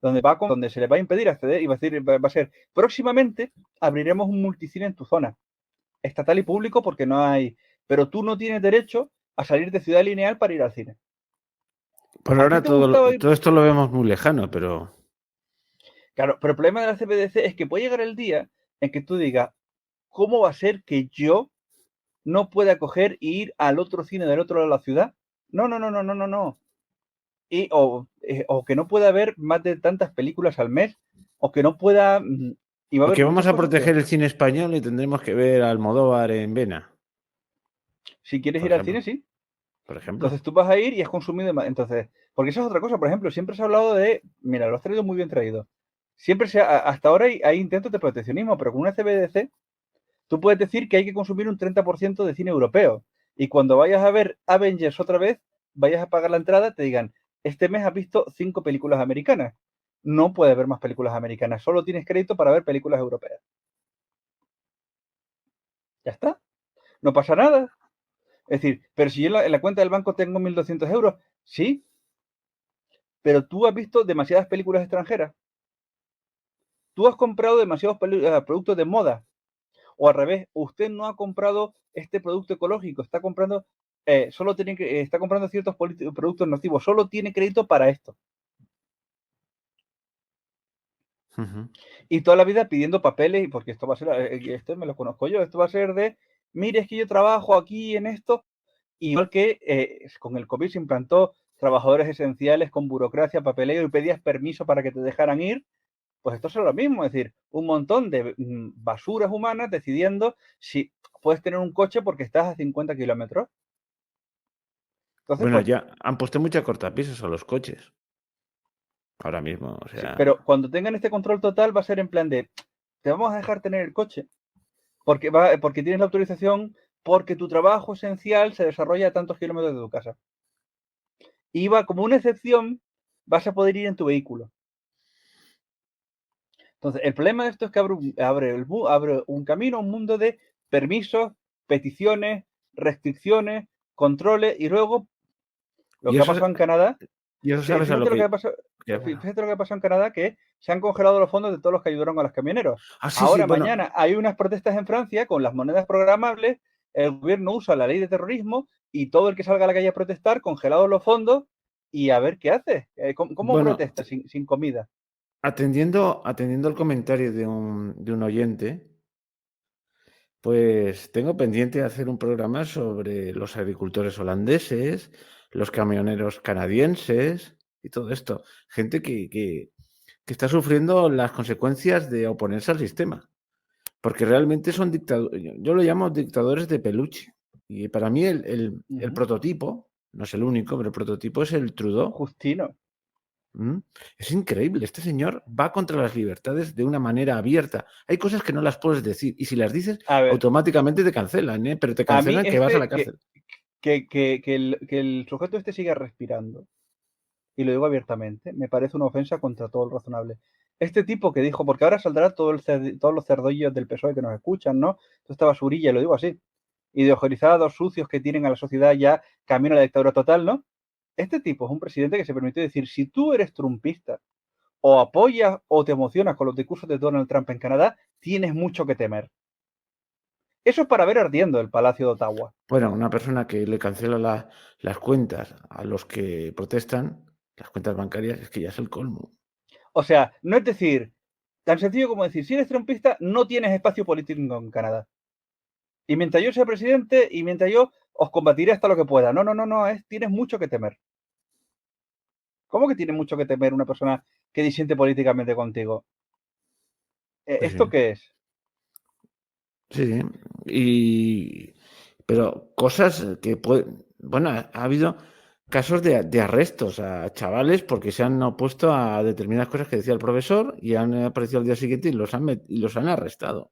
donde se les va a impedir acceder y va a ser próximamente abriremos un multicine en tu zona estatal y público porque no hay, pero tú no tienes derecho a salir de Ciudad Lineal para ir al cine. Por ¿A ti ahora te gustaba ir? todo esto lo vemos muy lejano, pero Claro, pero el problema de la CBDC es que puede llegar el día en que tú digas, ¿cómo va a ser que yo no pueda coger e ir al otro cine del otro lado de la ciudad? No. O que no pueda ver más de tantas películas al mes, o que no pueda... Y va a o haber que vamos muchas a cosas proteger peores. el cine español y tendremos que ver a Almodóvar en Vena, Si quieres por ir al ejemplo. cine, sí. Por ejemplo. Entonces tú vas a ir y has consumido más. Entonces, porque esa es otra cosa, por ejemplo, siempre se ha hablado mira, lo has traído muy bien traído. Hasta ahora hay intentos de proteccionismo, pero con una CBDC Tú puedes decir que hay que consumir un 30% de cine europeo. Y cuando vayas a ver Avengers otra vez, vayas a pagar la entrada, te digan, este mes has visto 5 películas americanas. No puedes ver más películas americanas, solo tienes crédito para ver películas europeas. Ya está, no pasa nada. Es decir, pero si yo en la cuenta del banco tengo 1.200 euros, sí, pero tú has visto demasiadas películas extranjeras. Tú has comprado demasiados productos de moda. O al revés, usted no ha comprado este producto ecológico, está comprando, está comprando ciertos productos nocivos, solo tiene crédito para esto. Ujú. Y toda la vida pidiendo papeles, porque esto va a ser, esto me lo conozco yo, esto va a ser de, mire, es que yo trabajo aquí en esto, igual que con el COVID se implantó trabajadores esenciales con burocracia, papeleo y pedías permiso para que te dejaran ir, pues esto es lo mismo, es decir, un montón de basuras humanas decidiendo si puedes tener un coche porque estás a 50 kilómetros. Entonces, Bueno, pues, ya han puesto muchas cortapisas a los coches. Ahora mismo, o sí, sea. pero cuando tengan este control total va a ser en plan de, te vamos a dejar tener el coche porque tienes la autorización, porque tu trabajo esencial se desarrolla a tantos kilómetros de tu casa. Y va como una excepción, vas a poder ir en tu vehículo. Entonces, el problema de esto es que abre un camino, un mundo de permisos, peticiones, restricciones, controles, y luego lo Y que ha eso, pasado en Canadá, y eso sabes a lo fíjate lo que que. ha pasado, Bueno. fíjate lo que ha pasado en Canadá, que se han congelado los fondos de todos los que ayudaron a los camioneros. Ah, sí, sí, Ahora, bueno. mañana, hay unas protestas en Francia con las monedas programables, el gobierno usa la ley de terrorismo y todo el que salga a la calle a protestar, congelados los fondos, y a ver qué hace. ¿Cómo Bueno, protesta sin comida? atendiendo al comentario de un oyente, pues tengo pendiente de hacer un programa sobre los agricultores holandeses, los camioneros canadienses y todo esto. Gente que está sufriendo las consecuencias de oponerse al sistema. Porque realmente son dictadores, yo lo llamo dictadores de peluche. Y para mí el prototipo, no es el único, pero el prototipo es el Trudeau. Justino. Es increíble, este señor va contra las libertades de una manera abierta. Hay cosas que no las puedes decir y si las dices, A ver, automáticamente te cancelan, ¿eh? Pero te a mí cancelan que vas a la cárcel. que el sujeto este siga respirando, y lo digo abiertamente, me parece una ofensa contra todo el razonable. Este tipo que dijo, porque ahora saldrá todos los cerdollos del PSOE que nos escuchan, ¿no? Toda esta basurilla, y lo digo así, ideologizados, sucios que tienen a la sociedad ya camino a la dictadura total, ¿no? Este tipo es un presidente que se permitió decir, si tú eres trumpista, o apoyas o te emocionas con los discursos de Donald Trump en Canadá, tienes mucho que temer. Eso es para ver ardiendo el Palacio de Ottawa. Bueno, una persona que le cancela las cuentas a los que protestan, las cuentas bancarias, es que ya es el colmo. O sea, no es decir, tan sencillo como decir, si eres trumpista, no tienes espacio político en Canadá. Y mientras yo sea presidente y mientras yo os combatiré hasta lo que pueda. No, no, no, no, tienes mucho que temer. ¿Cómo que tiene mucho que temer una persona que disiente políticamente contigo? Pues sí, ¿Esto qué es? sí, sí. Pero cosas que pueden. Bueno, ha habido casos de arrestos a chavales porque se han opuesto a determinadas cosas que decía el profesor y han aparecido al día siguiente y los han arrestado.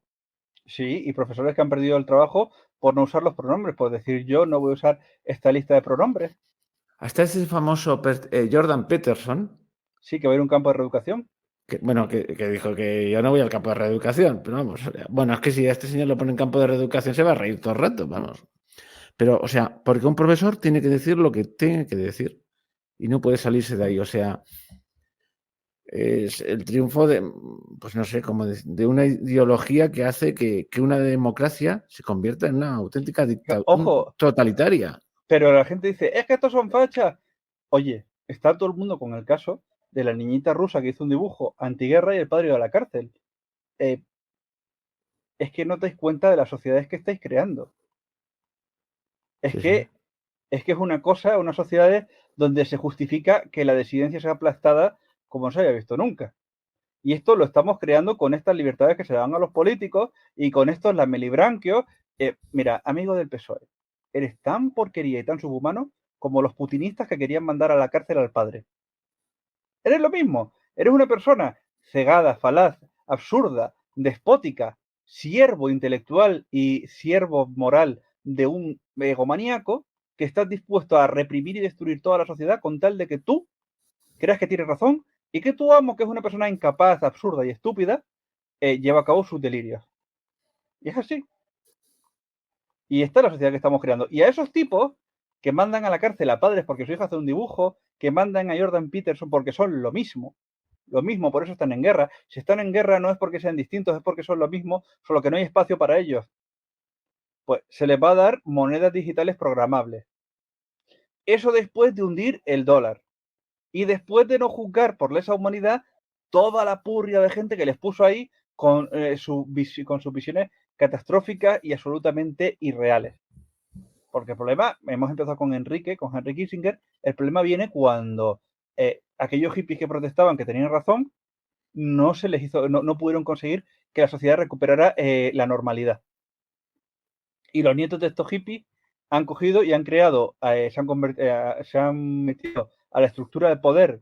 Sí, y profesores que han perdido el trabajo por no usar los pronombres, por decir yo no voy a usar esta lista de pronombres. Hasta ese famoso Jordan Peterson, Sí, que va a ir a un campo de reeducación. que dijo que yo no voy al campo de reeducación, pero vamos, bueno, es que si a este señor lo pone en campo de reeducación se va a reír todo el rato, vamos. Pero, o sea, porque un profesor tiene que decir lo que tiene que decir y no puede salirse de ahí, o sea, es el triunfo de, pues no sé, como de una ideología que hace que una democracia se convierta en una auténtica dictadura Ojo, totalitaria. pero la gente dice, es que estos son fachas. Oye, está todo el mundo con el caso de la niñita rusa que hizo un dibujo antiguerra y el padre iba a la cárcel. Eh, es que no te dais cuenta de las sociedades que estáis creando. Es Sí, sí, que es que es una cosa, unas sociedades donde se justifica que la disidencia sea aplastada como no se haya visto nunca. Y esto lo estamos creando con estas libertades que se dan a los políticos y con estos lamelibranquios. Mira, amigo del PSOE, eres tan porquería y tan subhumano como los putinistas que querían mandar a la cárcel al padre. Eres lo mismo. Eres una persona cegada, falaz, absurda, despótica, siervo intelectual y siervo moral de un egomaníaco que está dispuesto a reprimir y destruir toda la sociedad con tal de que tú creas que tienes razón y que tu amo, que es una persona incapaz, absurda y estúpida, lleva a cabo sus delirios. Y es así. Y esta es la sociedad que estamos creando. Y a esos tipos que mandan a la cárcel a padres porque su hija hace un dibujo, que mandan a Jordan Peterson porque son lo mismo, por eso están en guerra. Si están en guerra no es porque sean distintos, es porque son lo mismo, solo que no hay espacio para ellos. Pues se les va a dar monedas digitales programables. Eso después de hundir el dólar. Y después de no juzgar por lesa humanidad toda la purria de gente que les puso ahí con sus visiones catastróficas y absolutamente irreales. Porque el problema, hemos empezado con Henry Kissinger, el problema viene cuando aquellos hippies que protestaban, que tenían razón, no se les hizo, no pudieron conseguir que la sociedad recuperara la normalidad. Y los nietos de estos hippies han cogido y han creado, se han metido a la estructura de poder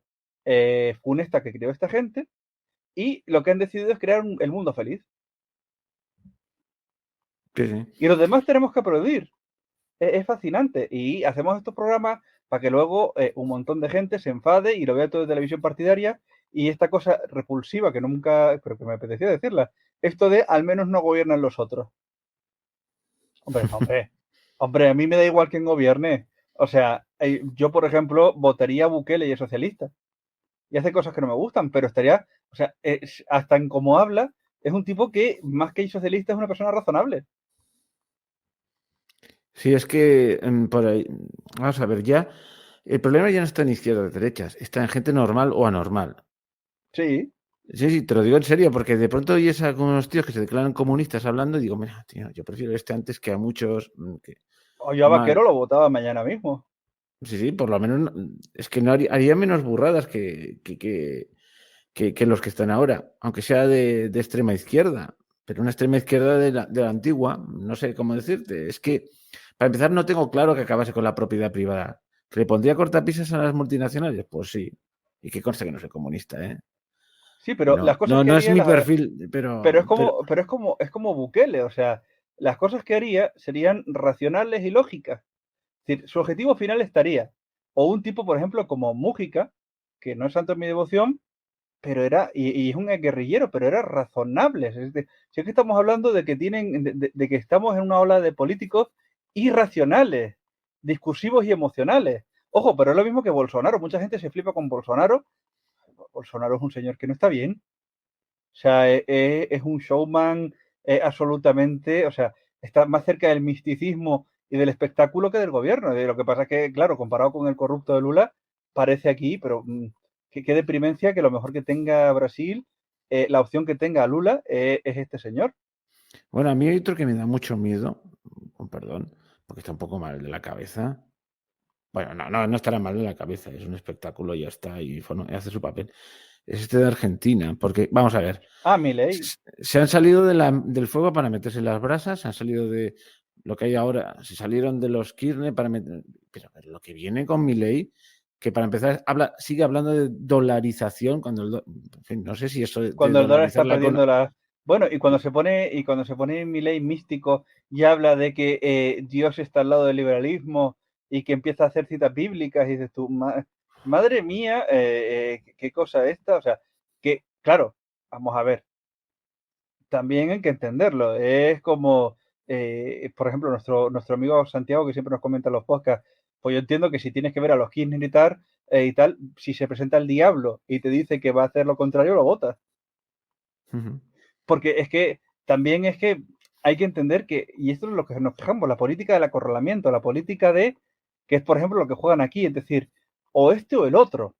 funesta que creó esta gente, y lo que han decidido es crear el mundo feliz. Sí, sí. Y los demás tenemos que aplaudir. Es fascinante. Y hacemos estos programas para que luego un montón de gente se enfade y lo vea todo de televisión partidaria. Y esta cosa repulsiva que nunca, pero que me apetecía decirla, esto de al menos no gobiernan los otros. Hombre, a mí me da igual quién gobierne. O sea, yo, por ejemplo, votaría a Bukele y es socialista. Y hace cosas que no me gustan, pero estaría, o sea, hasta en cómo habla, es un tipo que, más que socialista, es una persona razonable. Sí, es que por ahí, vamos a ver, ya el problema ya no está en izquierdas o derechas, está en gente normal o anormal. Sí. Sí, te lo digo en serio, porque de pronto oyes a algunos tíos que se declaran comunistas hablando y digo, mira, tío, yo prefiero este antes que a muchos O yo a más. Vaquero lo votaba mañana mismo. Sí, por lo menos es que no haría menos burradas que los que están ahora, aunque sea de extrema izquierda, pero una extrema izquierda de la antigua, no sé cómo decirte. Es que, para empezar, no tengo claro que acabase con la propiedad privada. ¿Que le pondría cortapisas a las multinacionales? Pues sí. Y que conste que no soy comunista, ¿eh? Sí, pero las No, cosas no, que no es haría mi perfil, pero es pero como, es como Bukele, o sea, las cosas que haría serían racionales y lógicas. Es decir, su objetivo final estaría, o un tipo, por ejemplo, como Mújica, que no es santo en mi devoción, pero era, y es un guerrillero, pero era razonable. Es decir, si es que estamos hablando de que tienen, de que estamos en una ola de políticos irracionales, discursivos y emocionales. Ojo, pero es lo mismo que Bolsonaro. Mucha gente se flipa con Bolsonaro. Bolsonaro es un señor que no está bien. O sea, es un showman absolutamente, o sea, está más cerca del misticismo y del espectáculo que del gobierno. Lo que pasa es que, claro, comparado con el corrupto de Lula, parece aquí, pero qué deprimencia que lo mejor que tenga Brasil, la opción que tenga Lula es este señor. bueno, a mí hay otro que me da mucho miedo, con perdón, porque está un poco mal de la cabeza. Bueno, no estará mal de la cabeza, es un espectáculo y ya está, y hace su papel. Es este de Argentina, porque, vamos a ver, Ah, Milei. se han salido del fuego para meterse en las brasas, se han salido de lo que hay ahora, se salieron de los Kirchner para meter, pero lo que viene con Milei, que para empezar sigue hablando de dolarización, cuando en fin, no sé si eso de Cuando el dólar dolarizar está la perdiendo economía. la... Bueno, y cuando se pone Milei místico y habla de que Dios está al lado del liberalismo y que empieza a hacer citas bíblicas y dices tú, madre mía, qué cosa esta, o sea, que, claro, vamos a ver, también hay que entenderlo, es como, por ejemplo, nuestro amigo Santiago, que siempre nos comenta en los podcasts, pues yo entiendo que si tienes que ver a los Kirchner y tal, si se presenta el diablo y te dice que va a hacer lo contrario, lo votas. Ujú. Porque es que también es que hay que entender que, y esto es lo que nos fijamos, la política del acorralamiento, la política de, que es por ejemplo lo que juegan aquí, es decir, o este o el otro,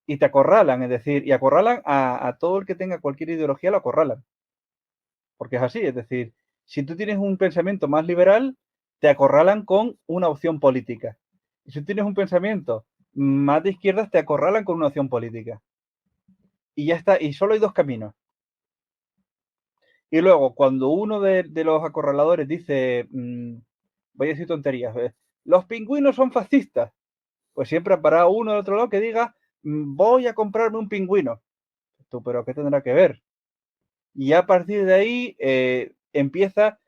y te acorralan, es decir, y acorralan a todo el que tenga cualquier ideología, lo acorralan, porque es así, es decir, si tú tienes un pensamiento más liberal, te acorralan con una opción política. Y si tú tienes un pensamiento más de izquierdas, te acorralan con una opción política. Y ya está, y solo hay dos caminos. Y luego, cuando uno de los acorraladores dice, voy a decir tonterías, los pingüinos son fascistas, pues siempre habrá uno del otro lado que diga, voy a comprarme un pingüino. Tú, pero ¿qué tendrá que ver? Y a partir de ahí empieza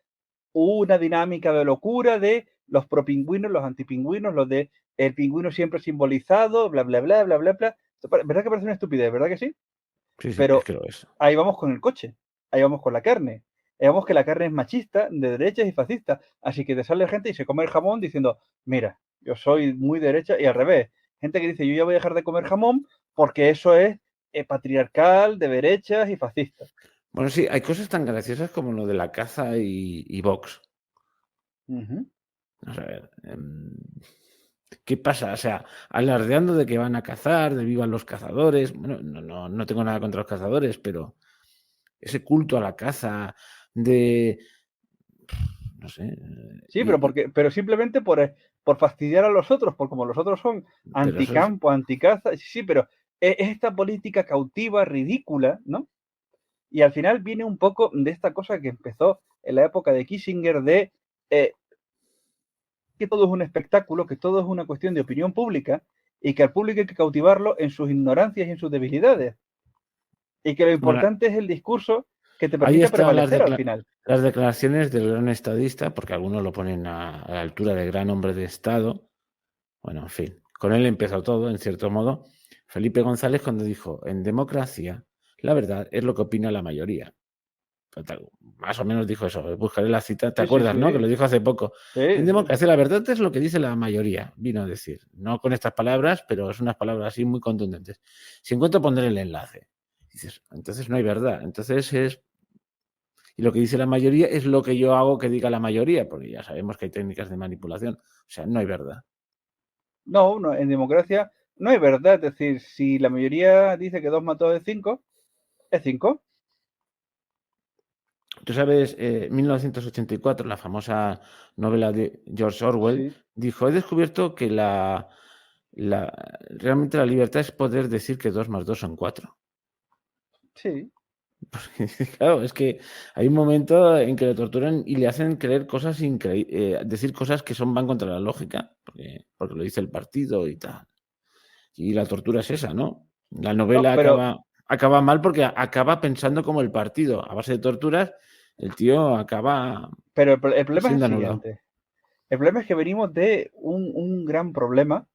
una dinámica de locura de los propingüinos, los antipingüinos, los de el pingüino siempre simbolizado, bla, bla, bla, bla, bla, bla. ¿Verdad que parece una estupidez? ¿Verdad que sí? Sí, sí, es Pero que lo es. ahí vamos con el coche, ahí vamos con la carne. Ahí vamos que la carne es machista, de derechas y fascista. Así que te sale gente y se come el jamón diciendo, mira, yo soy muy derecha y al revés. Gente que dice, yo ya voy a dejar de comer jamón porque eso es patriarcal, de derechas y fascista. Bueno, sí, hay cosas tan graciosas como lo de la caza y Vox. Ujú. Vamos a ver, ¿qué pasa? O sea, alardeando de que van a cazar, de vivan los cazadores. Bueno, no tengo nada contra los cazadores, pero ese culto a la caza de, no sé, Sí, pero simplemente por fastidiar a los otros, por como los otros son pero eso es, anticampo, anticaza, sí, sí, pero es esta política cautiva, ridícula, ¿no? Y al final viene un poco de esta cosa que empezó en la época de Kissinger de eh, que todo es un espectáculo, que todo es una cuestión de opinión pública y que al público hay que cautivarlo en sus ignorancias y en sus debilidades. Y que lo bueno, importante es el discurso que te ahí permite están prevalecer al final. las declaraciones del gran estadista, porque algunos lo ponen a la altura de gran hombre de Estado. Bueno, en fin, con él empezó todo, en cierto modo. Felipe González cuando dijo, en democracia, la verdad es lo que opina la mayoría. Más o menos dijo eso. Buscaré la cita. ¿Te Sí, sí, acuerdas, no? Que sí. lo dijo hace poco. En Sí, sí. democracia, la verdad es lo que dice la mayoría, vino a decir. No con estas palabras, pero es unas palabras así muy contundentes. Si encuentro poner el enlace. Dices, entonces no hay verdad. Entonces es. Y lo que dice la mayoría es lo que yo hago que diga la mayoría, porque ya sabemos que hay técnicas de manipulación. O sea, no hay verdad. No, no, en democracia no hay verdad. Es decir, si la mayoría dice que 2 más 2 es 5, es 5. Tú sabes, 1984, la famosa novela de George Orwell, Sí, dijo, he descubierto que realmente la libertad es poder decir que 2 más 2 son 4. sí. Claro, es que hay un momento en que lo torturan y le hacen creer cosas decir cosas que van contra la lógica, porque lo dice el partido y tal. Y la tortura es esa, ¿no? La No, novela pero, acaba mal porque acaba pensando como el partido. A base de torturas, el tío acaba pero el problema es el siendo anulado. siguiente. El problema es que venimos de un gran problema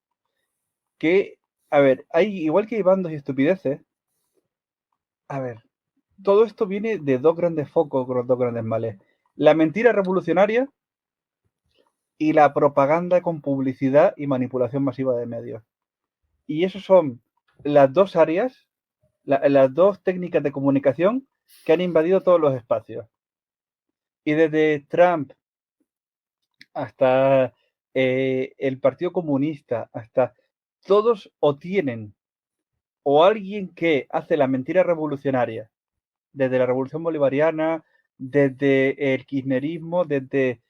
que, a ver, igual que hay bandos y estupideces, a ver, todo esto viene de dos grandes focos, dos grandes males. La mentira revolucionaria y la propaganda con publicidad y manipulación masiva de medios. Y esos son las dos áreas, las dos técnicas de comunicación que han invadido todos los espacios. Y desde Trump hasta el Partido Comunista, hasta todos o tienen o alguien que hace la mentira revolucionaria, desde la Revolución Bolivariana, desde el Kirchnerismo, desde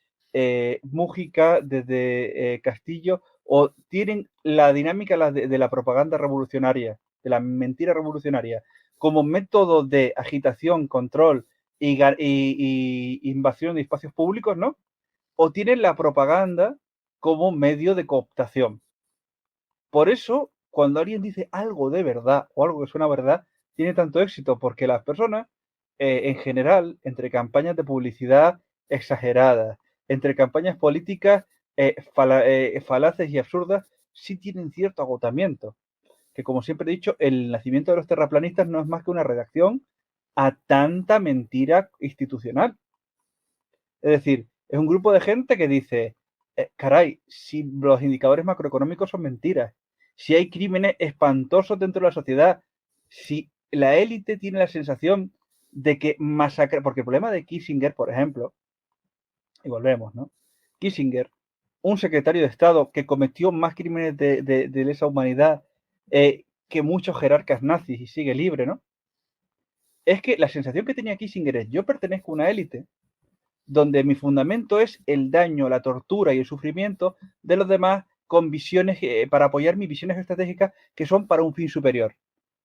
Mújica, desde Castillo, o tienen la dinámica de la propaganda revolucionaria, de la mentira revolucionaria, como método de agitación, control y invasión de espacios públicos, ¿no? O tienen la propaganda como medio de cooptación. Por eso, cuando alguien dice algo de verdad o algo que suena verdad, tiene tanto éxito, porque las personas, en general, entre campañas de publicidad exageradas, entre campañas políticas falaces y absurdas, sí tienen cierto agotamiento. Que como siempre he dicho, el nacimiento de los terraplanistas no es más que una redacción a tanta mentira institucional. Es decir, es un grupo de gente que dice, caray, si los indicadores macroeconómicos son mentiras, si hay crímenes espantosos dentro de la sociedad, si la élite tiene la sensación de que masacrar, porque el problema de Kissinger, por ejemplo, y volvemos, ¿no? Kissinger, un secretario de Estado que cometió más crímenes de lesa humanidad que muchos jerarcas nazis y sigue libre, ¿no? Es que la sensación que tenía Kissinger es, yo pertenezco a una élite donde mi fundamento es el daño, la tortura y el sufrimiento de los demás con visiones, para apoyar mis visiones estratégicas que son para un fin superior.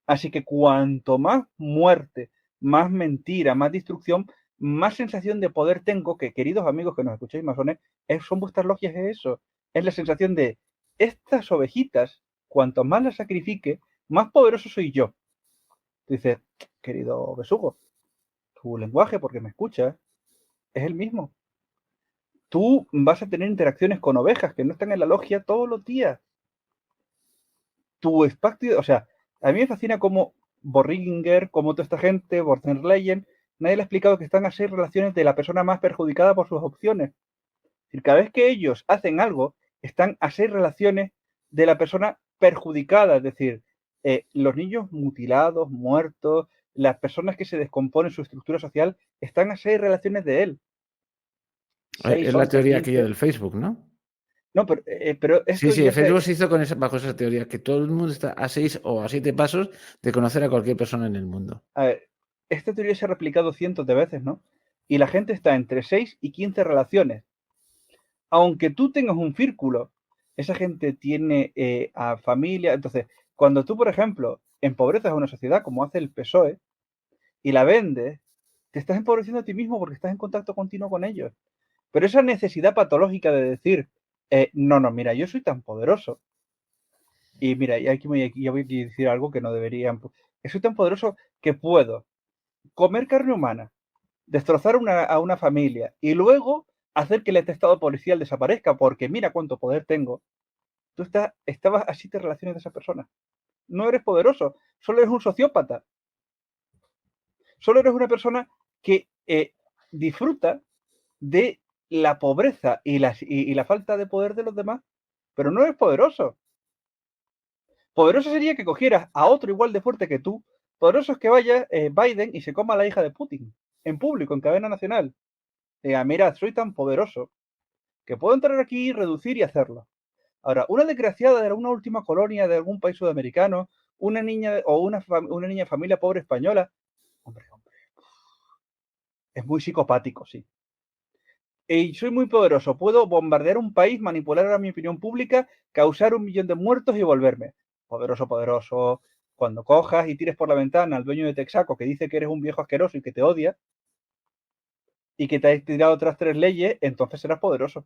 Así que cuanto más muerte, más mentira, más destrucción, más sensación de poder tengo, que queridos amigos que nos escucháis masones, son vuestras logias, es eso. Es la sensación de estas ovejitas, cuanto más las sacrifique, más poderoso soy yo. Dices, querido besugo, tu lenguaje, porque me escuchas, es el mismo. Tú vas a tener interacciones con ovejas que no están en la logia todos los días. Tu espacio, o sea, a mí me fascina cómo Borringer, como toda esta gente, Bortenleyen, nadie le ha explicado que están a 6 relaciones de la persona más perjudicada por sus opciones. Es decir, cada vez que ellos hacen algo, están a 6 relaciones de la persona perjudicada, es decir, los niños mutilados, muertos, las personas que se descomponen su estructura social, están a 6 relaciones de él. 6, Es la 11, teoría aquella 15. del Facebook, ¿no? No, pero Sí, esto sí, ya Facebook se... se hizo con bajo esa teoría, que todo el mundo está a 6 o a 7 pasos de conocer a cualquier persona en el mundo. A ver, esta teoría se ha replicado cientos de veces, ¿no? Y la gente está entre 6 y 15 relaciones. Aunque tú tengas un círculo, esa gente tiene a familia. Entonces, cuando tú, por ejemplo, empobrezas a una sociedad como hace el PSOE y la vendes, te estás empobreciendo a ti mismo porque estás en contacto continuo con ellos. Pero esa necesidad patológica de decir, no, no, mira, yo soy tan poderoso. Y mira, y aquí ya voy a decir algo que no deberían. Soy tan poderoso que puedo comer carne humana, destrozar a una familia y luego hacer que el atestado policial desaparezca porque mira cuánto poder tengo. Tú estabas así te relaciones de esa persona. No eres poderoso, solo eres un sociópata. Solo eres una persona que disfruta de la pobreza y la falta de poder de los demás, pero no eres poderoso. Poderoso sería que cogieras a otro igual de fuerte que tú. Poderoso es que vaya Biden y se coma a la hija de Putin, en público, en cadena nacional. Diga, mira, soy tan poderoso que puedo entrar aquí, reducir y hacerlo. Ahora, una desgraciada de alguna última colonia de algún país sudamericano, una niña o una niña de familia pobre española, hombre, es muy psicopático, sí. Y soy muy poderoso, puedo bombardear un país, manipular a mi opinión pública, causar 1 millón de muertos y volverme. Poderoso, poderoso. Cuando cojas y tires por la ventana al dueño de Texaco que dice que eres un viejo asqueroso y que te odia, y que te has tirado otras 3 leyes, entonces serás poderoso.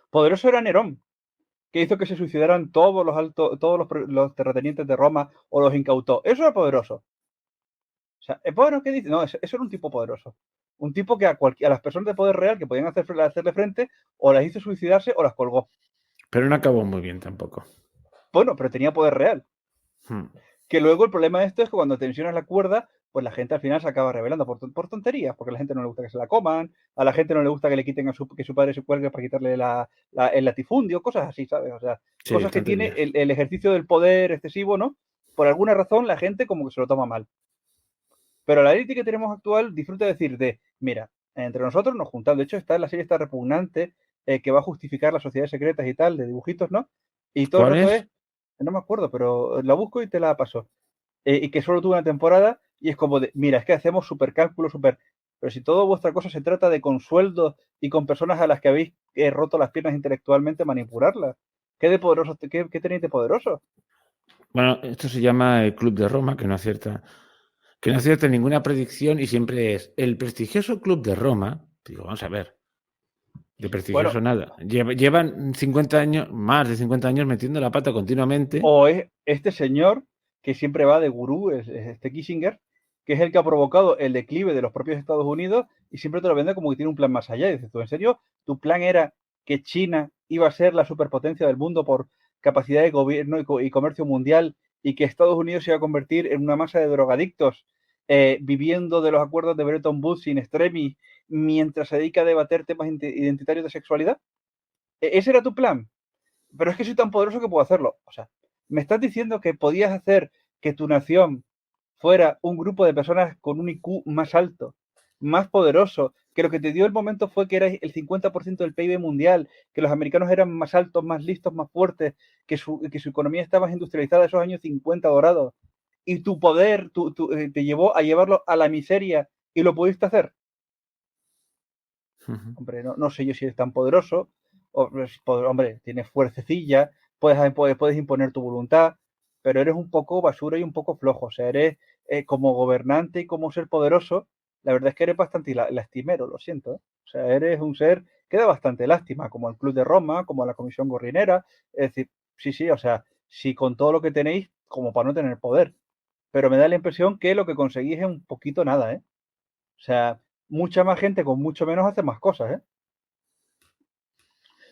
Poderoso era Nerón, que hizo que se suicidaran todos los terratenientes de Roma o los incautó. Eso era poderoso. O sea, bueno, ¿qué dice? No, eso era un tipo poderoso. Un tipo que a las personas de poder real que podían hacerle frente, o las hizo suicidarse o las colgó. Pero no acabó muy bien tampoco. Bueno, pero tenía poder real. Hmm. Que luego el problema de esto es que cuando tensionas la cuerda, pues la gente al final se acaba rebelando por tonterías, porque a la gente no le gusta que se la coman, a la gente no le gusta que le quiten que su padre se cuelgue para quitarle el latifundio, cosas así, ¿sabes? O sea, Sí, cosas que tiene tonterías. el ejercicio del poder excesivo, ¿no? Por alguna razón la gente como que se lo toma mal. Pero la élite que tenemos actual disfruta de decir mira, entre nosotros nos juntamos. De hecho, está en la serie esta repugnante que va a justificar las sociedades secretas y tal, de dibujitos, ¿no? Y todo el ¿Cuál rato es? es, no me acuerdo, pero la busco y te la paso. Y que solo tuvo una temporada y es como de, mira, es que hacemos super cálculo, super... Pero si toda vuestra cosa se trata de con sueldos y con personas a las que habéis roto las piernas intelectualmente, manipularlas. ¿Qué de poderoso, qué tenéis de poderoso? Bueno, esto se llama el Club de Roma, que no acierta ninguna predicción y siempre es el prestigioso Club de Roma. Digo, vamos a ver, de Bueno, prestigioso nada. Llevan 50 años, más de 50 años metiendo la pata continuamente. o es este señor que siempre va de gurú, es este Kissinger, que es el que ha provocado el declive de los propios Estados Unidos y siempre te lo vende como que tiene un plan más allá. Y dices, ¿tú en serio? ¿Tu plan era que China iba a ser la superpotencia del mundo por capacidad de gobierno y comercio mundial y que Estados Unidos se iba a convertir en una masa de drogadictos viviendo de los acuerdos de Bretton Woods in extremis mientras se dedica a debater temas identitarios de sexualidad? ¿Ese era tu plan? Pero es que soy tan poderoso que puedo hacerlo. O sea, me estás diciendo que podías hacer que tu nación fuera un grupo de personas con un IQ más alto, más poderoso, que lo que te dio el momento fue que eras el 50% del PIB mundial, que los americanos eran más altos, más listos, más fuertes, que su economía estaba más industrializada esos años 50 dorados, y tu poder te llevó a llevarlo a la miseria y lo pudiste hacer. Ujú. Hombre, no, no sé yo si eres tan poderoso, hombre, tienes fuercecilla, puedes imponer tu voluntad, pero eres un poco basura y un poco flojo, o sea, eres como gobernante y como ser poderoso, la verdad es que eres bastante lastimero, lo siento, ¿eh? O sea, eres un ser que da bastante lástima, como el Club de Roma, como la Comisión Gorrinera, es decir, sí, sí, o sea, sí con todo lo que tenéis, como para no tener poder, pero me da la impresión que lo que conseguís es un poquito nada, ¿eh? O sea, mucha más gente con mucho menos hace más cosas, ¿eh?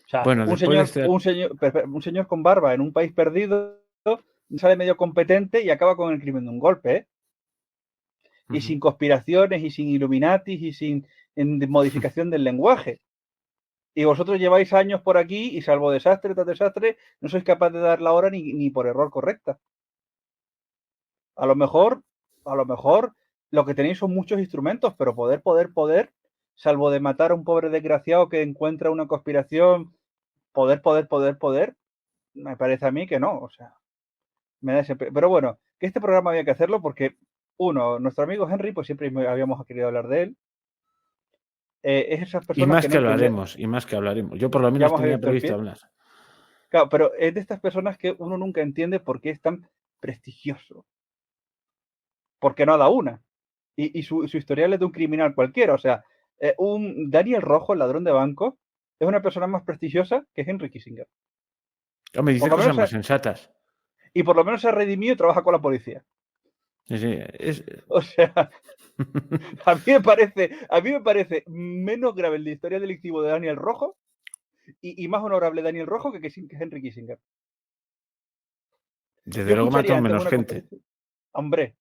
O sea, Bueno, después de este... un señor con barba en un país perdido sale medio competente y acaba con el crimen de un golpe, ¿eh? Y sin conspiraciones, y sin Illuminatis, y sin modificación del lenguaje. Y vosotros lleváis años por aquí y salvo desastre tras desastre, no sois capaz de dar la hora ni por error correcta. A lo mejor lo que tenéis son muchos instrumentos, pero poder, salvo de matar a un pobre desgraciado que encuentra una conspiración, poder, me parece a mí que no, o sea, me da ese... Pero bueno, que este programa había que hacerlo porque, uno, nuestro amigo Henry, pues siempre habíamos querido hablar de él, es esas Y personas más que que no entienden, hablaremos, y más que hablaremos. Yo por lo ya menos hemos tenía abierto el previsto pie, hablar. claro, pero es de estas personas que uno nunca entiende por qué es tan prestigioso, porque no ha dado una. Y su historial es de un criminal cualquiera. O sea, un Daniel Rojo, el ladrón de bancos, es una persona más prestigiosa que Henry Kissinger. Me Por dice lo cosas menos más sensatas. y por lo menos se ha redimido y trabaja con la policía. Sí, sí, O sea, a mí me parece menos grave el historial delictivo de Daniel Rojo y más honorable Daniel Rojo que Henry Kissinger. desde Yo luego mató escucharía antes menos una gente. conferencia. Hombre,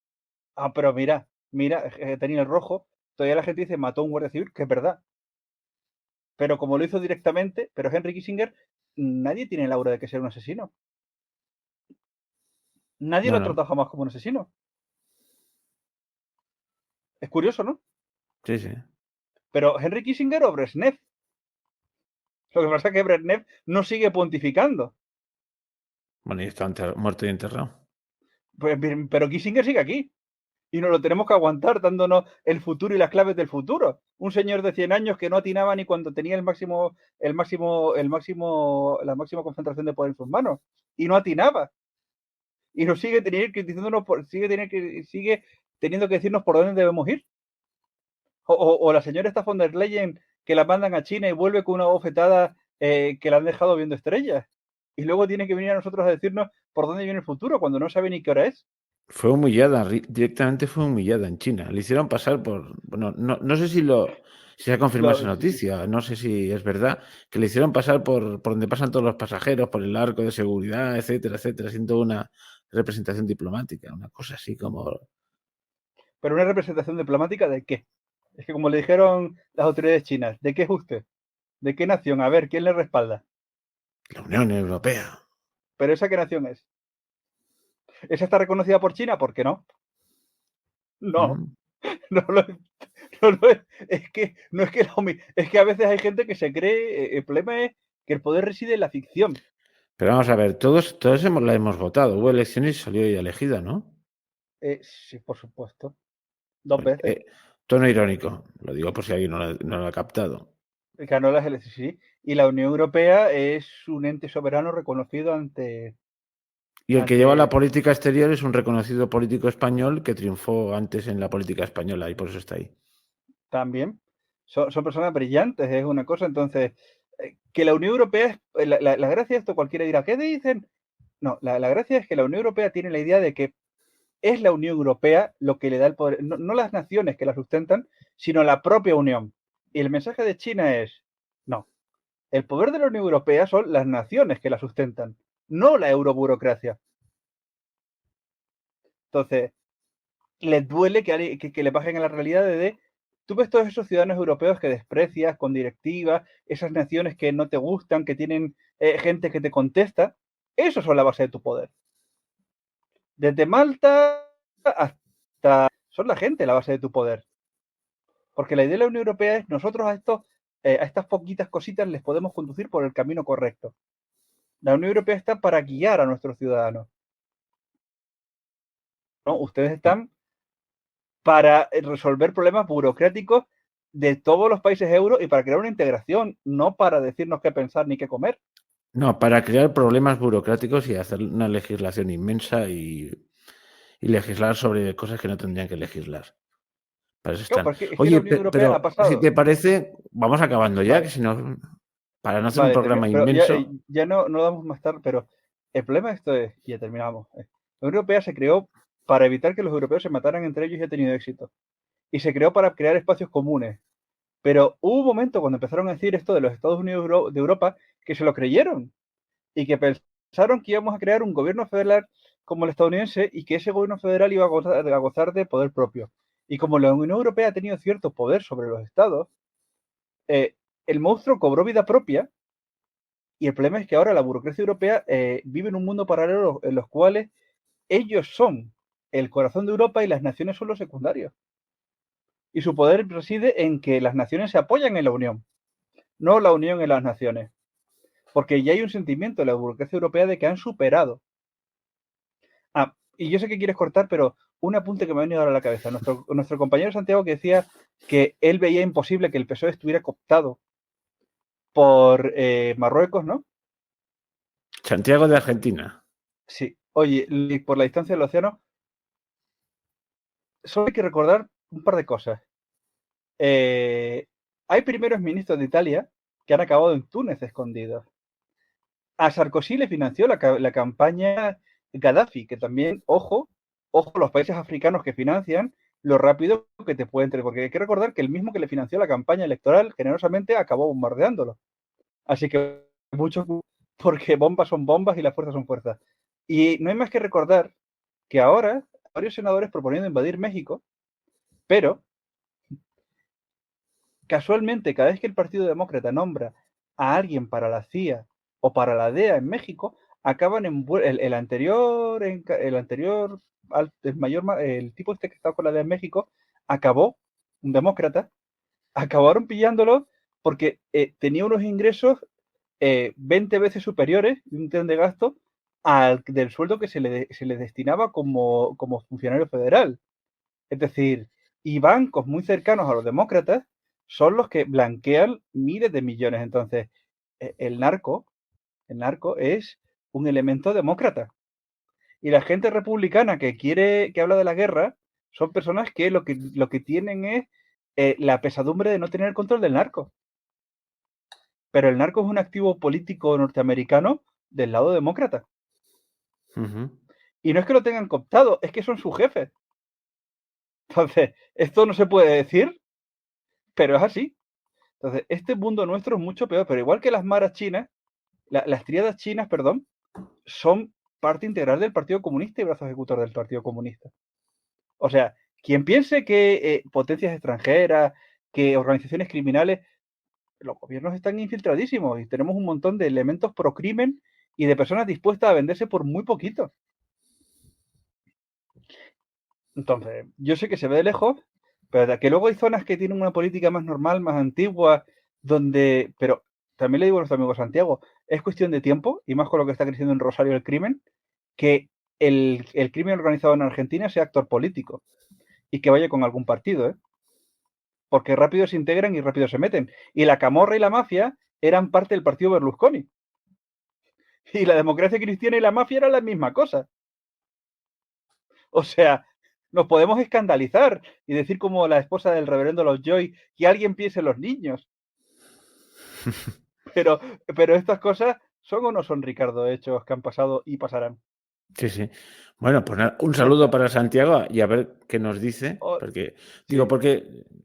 pero mira, Daniel Rojo, todavía la gente dice mató a un guardia civil, que es verdad. Pero como lo hizo directamente, pero Henry Kissinger, nadie tiene el aura de que sea un asesino. Nadie No, lo ha no. tratado jamás como un asesino. Es curioso, ¿no? Sí, sí. Pero Henry Kissinger o Brezhnev. Lo que pasa es que Brezhnev no sigue pontificando. Bueno, y está muerto y enterrado. Pero Kissinger sigue aquí. Y nos lo tenemos que aguantar dándonos el futuro y las claves del futuro. Un señor de 100 años que no atinaba ni cuando tenía la máxima concentración de poder en sus manos. Y no atinaba. Y nos sigue teniendo que decirnos por dónde debemos ir. O la señora esta von der Leyen que la mandan a China y vuelve con una bofetada que la han dejado viendo estrellas. Y luego tiene que venir a nosotros a decirnos por dónde viene el futuro cuando no sabe ni qué hora es. Fue humillada, directamente fue humillada en China. Le hicieron pasar por... Bueno, no sé si se ha confirmado esa Sí, sí. noticia, no sé si es verdad, que le hicieron pasar por donde pasan todos los pasajeros, por el arco de seguridad, etcétera, etcétera, siendo una representación diplomática, una cosa así como Pero una representación diplomática de qué? Es que como le dijeron las autoridades chinas, ¿de qué es usted? ¿De qué nación? A ver, ¿quién le respalda? la Unión Europea. ¿Pero esa qué nación es? ¿Esa está reconocida por China? ¿Por qué no? No, Mm. no lo, no lo es. Es que no es que es que a veces hay gente que se cree, el problema es que el poder reside en la ficción. Pero vamos a ver, todos la hemos votado. Hubo elecciones y salió ella elegida, ¿no? Sí, por supuesto. Dos Bueno, veces. tono irónico, lo digo por si alguien no lo ha captado. Ganó las elecciones, sí. Y la Unión Europea es un ente soberano reconocido Y el que lleva la ante política exterior es un reconocido político español que triunfó antes en la política española y por eso está ahí. también. Son personas brillantes, es una cosa. Entonces, que la Unión Europea es. La gracia de esto, cualquiera dirá, ¿qué dicen? No, la gracia es que la Unión Europea tiene la idea de que es la Unión Europea lo que le da el poder, no las naciones que la sustentan, sino la propia Unión. Y el mensaje de China es, no, el poder de la Unión Europea son las naciones que la sustentan, no la euroburocracia. Entonces, les duele que le bajen a la realidad de tú ves todos esos ciudadanos europeos que desprecias con directivas, esas naciones que no te gustan, que tienen gente que te contesta, esos son la base de tu poder. Desde Malta hasta... Son la gente la base de tu poder. Porque la idea de la Unión Europea es nosotros a estas poquitas cositas les podemos conducir por el camino correcto. La Unión Europea está para guiar a nuestros ciudadanos. ¿No? Ustedes están para resolver problemas burocráticos de todos los países euro y para crear una integración, no para decirnos qué pensar ni qué comer. No, para crear problemas burocráticos y hacer una legislación inmensa y legislar sobre cosas que no tendrían que legislar. Para eso Claro, están. porque es que la Oye, Unión Europea ha pero si pasado. te parece, vamos acabando ya, que Vale, si no, para no hacer un vale, programa pero ya, inmenso. ya no damos más tarde, pero el problema de esto es, y ya terminamos, la Unión Europea se creó para evitar que los europeos se mataran entre ellos y ha tenido éxito. y se creó para crear espacios comunes. Pero hubo un momento cuando empezaron a decir esto de los Estados Unidos de Europa que se lo creyeron y que pensaron que íbamos a crear un gobierno federal como el estadounidense y que ese gobierno federal iba a gozar de poder propio. Y como la Unión Europea ha tenido cierto poder sobre los estados, el monstruo cobró vida propia y el problema es que ahora la burocracia europea vive en un mundo paralelo en los cuales ellos son el corazón de Europa y las naciones son los secundarios. Y su poder reside en que las naciones se apoyan en la Unión, no la Unión en las naciones. Porque ya hay un sentimiento en la burocracia europea de que han superado. Y yo sé que quieres cortar, pero un apunte que me ha venido ahora a la cabeza. Nuestro compañero Santiago que decía que él veía imposible que el PSOE estuviera cooptado por Marruecos, ¿no? Santiago de Argentina. Sí. Oye, por la distancia del océano, solo hay que recordar un par de cosas. Hay primeros ministros de Italia que han acabado en Túnez escondidos. A Sarkozy le financió la campaña Gaddafi, que también, ojo, los países africanos que financian lo rápido que te pueden tener, porque hay que recordar que el mismo que le financió la campaña electoral generosamente acabó bombardeándolo. Así que mucho, porque bombas son bombas y las fuerzas son fuerzas. Y no hay más que recordar que ahora varios senadores proponiendo invadir México, pero casualmente cada vez que el Partido Demócrata nombra a alguien para la CIA o para la DEA en México, acaban en el anterior, el tipo este que estaba con la DEA en México, acabó, un demócrata, acabaron pillándolo porque tenía unos ingresos 20 veces superiores un tren de gasto del sueldo que se le destinaba como funcionario federal. Es decir, y bancos muy cercanos a los demócratas son los que blanquean miles de millones. Entonces, el narco es un elemento demócrata. Y la gente republicana que habla de la guerra son personas que lo que tienen es la pesadumbre de no tener el control del narco. Pero el narco es un activo político norteamericano del lado demócrata. Y no es que lo tengan cooptado, es que son sus jefes. Entonces, esto no se puede decir, pero es así. Entonces, este mundo nuestro es mucho peor, pero igual que las maras chinas, las tríadas chinas, perdón, son parte integral del Partido Comunista y brazo ejecutor del Partido Comunista. O sea, quien piense que potencias extranjeras, que organizaciones criminales, los gobiernos están infiltradísimos y tenemos un montón de elementos pro crimen y de personas dispuestas a venderse por muy poquito. Entonces, yo sé que se ve de lejos, pero que luego hay zonas que tienen una política más normal, más antigua, pero también le digo a nuestro amigo Santiago, es cuestión de tiempo, y más con lo que está creciendo en Rosario el crimen, que el crimen organizado en Argentina sea actor político y que vaya con algún partido, ¿eh? Porque rápido se integran y rápido se meten. Y la camorra y la mafia eran parte del partido Berlusconi. Y la democracia cristiana y la mafia eran la misma cosa. O sea, nos podemos escandalizar y decir como la esposa del reverendo Lovejoy que alguien piense en los niños. Pero estas cosas son o no son, Ricardo, hechos que han pasado y pasarán. Sí, sí. Bueno, pues nada, un Ya saludo está. para Santiago y a ver qué nos dice, Sí.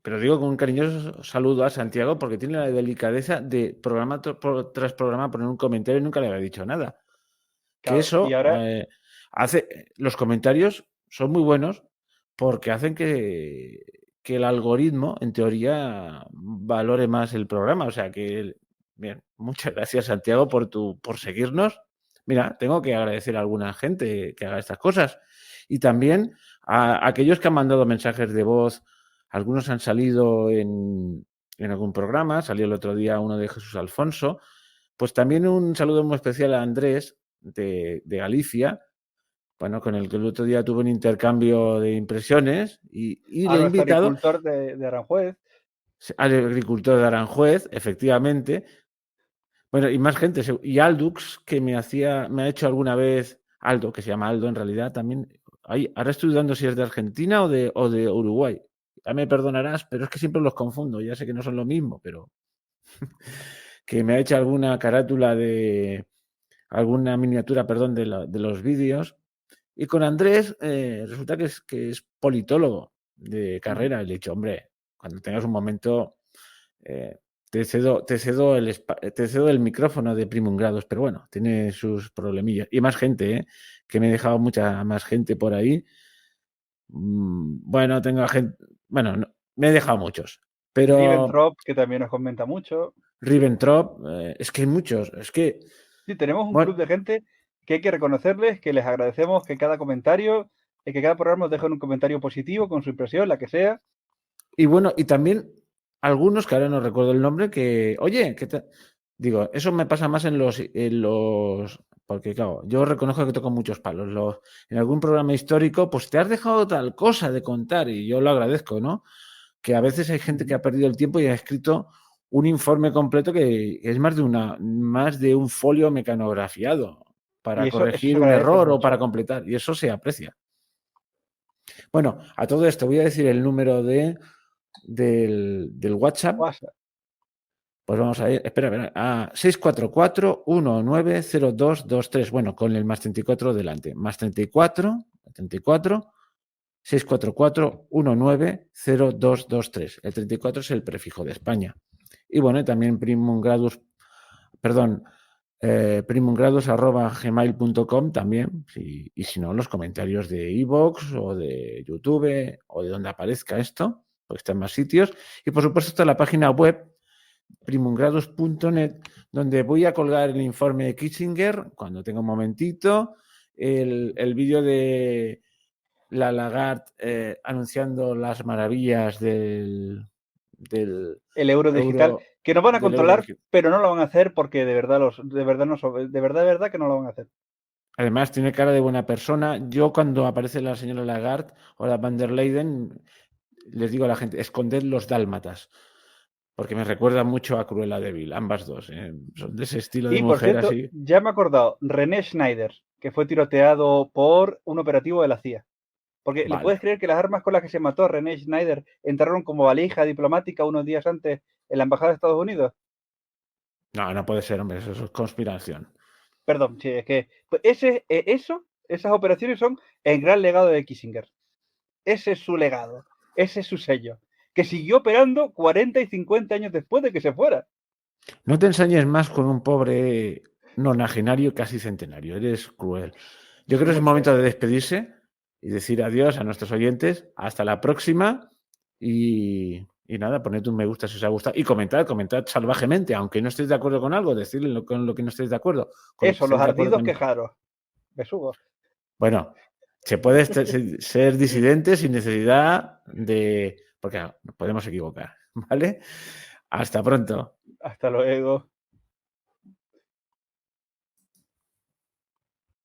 pero digo con un cariñoso saludo a Santiago porque tiene la delicadeza de programa tras programa poner un comentario y nunca le había dicho nada. Que Claro. eso Y ahora, los comentarios son muy buenos porque hacen que el algoritmo, en teoría, valore más el programa. O sea que, bien, muchas gracias, Santiago, por seguirnos. Mira, tengo que agradecer a alguna gente que haga estas cosas. Y también a aquellos que han mandado mensajes de voz. Algunos han salido en algún programa. Salió el otro día uno de Jesús Alfonso. Pues también un saludo muy especial a Andrés de Galicia, bueno, con el que el otro día tuve un intercambio de impresiones y a le he nuestro invitado agricultor de Aranjuez. al agricultor de Aranjuez, efectivamente. Bueno, y más gente. Y Aldux, que me ha hecho alguna vez, Aldo, que se llama Aldo en realidad, también. Ahora estoy dudando si es de Argentina o de Uruguay. Ya me perdonarás, pero es que siempre los confundo. Ya sé que no son lo mismo, pero que me ha hecho alguna carátula alguna miniatura, perdón, de los vídeos. Y con Andrés resulta que es politólogo. de carrera. Le he dicho, hombre, cuando tengas un momento, te cedo el micrófono de Primum Gradus, pero bueno, tiene sus problemillas. Y más gente, que me he dejado mucha más gente por ahí. Bueno, tengo gente, bueno, no, me he dejado muchos, pero Ribbentrop, que también nos comenta mucho. Ribbentrop, es que hay muchos, es que... Sí, tenemos un Bueno, club de gente que hay que reconocerles, que les agradecemos que cada comentario, que cada programa nos dejen un comentario positivo con su impresión, la que sea. y bueno, y también algunos, que ahora no recuerdo el nombre, que, oye, digo, eso me pasa más en los, porque claro, yo reconozco que toco muchos palos. En algún programa histórico, pues te has dejado tal cosa de contar y yo lo agradezco, ¿no? Que a veces hay gente que ha perdido el tiempo y ha escrito un informe completo que es más de un folio mecanografiado para Y eso se corregir un agradece error o mucho. para completar, y eso se aprecia. Bueno, a todo esto voy a decir el número del WhatsApp. Pues vamos a ir, espera, a 644-190223. Bueno, con el más 34 delante. Más 34, 644-190223. El 34 es el prefijo de España. Y bueno, también primumgradus@gmail.com también. Y si no, los comentarios de iVoox o de YouTube o de donde aparezca esto, porque está en más sitios. Y por supuesto está la página web primumgradus.net, donde voy a colgar el informe de Kissinger cuando tenga un momentito, el vídeo de la Lagarde anunciando las maravillas del el euro digital, que nos van a controlar, digital. pero no lo van a hacer porque de verdad de verdad que no lo van a hacer. Además, tiene cara de buena persona. Yo, cuando aparece la señora Lagarde o la Van der Leyden, les digo a la gente, esconded los dálmatas, porque me recuerda mucho a Cruella de Vil, ambas dos. Son de ese estilo de Y por mujer cierto, así. ya me he acordado, René Schneider, que fue tiroteado por un operativo de la CIA. Porque ¿le puedes Vale. creer que las armas con las que se mató a René Schneider entraron como valija diplomática unos días antes en la Embajada de Estados Unidos? No, no puede ser, hombre, eso es conspiración. Perdón, sí, es que pues esas operaciones son el gran legado de Kissinger. Ese es su legado, ese es su sello, que siguió operando 40 y 50 años después de que se fuera. No te ensañes más con un pobre nonagenario casi centenario, eres cruel. Yo creo que es el momento de despedirse y decir adiós a nuestros oyentes. Hasta la próxima y nada, poned un me gusta si os ha gustado y comentad salvajemente, aunque no estéis de acuerdo con algo, decidle con lo que no estéis de acuerdo. Con lo que Eso, los estéis de acuerdo ardidos también. quejaros. Besugos. Bueno, se puede ser disidente sin necesidad de... porque nos podemos equivocar, ¿vale? Hasta pronto. Hasta luego.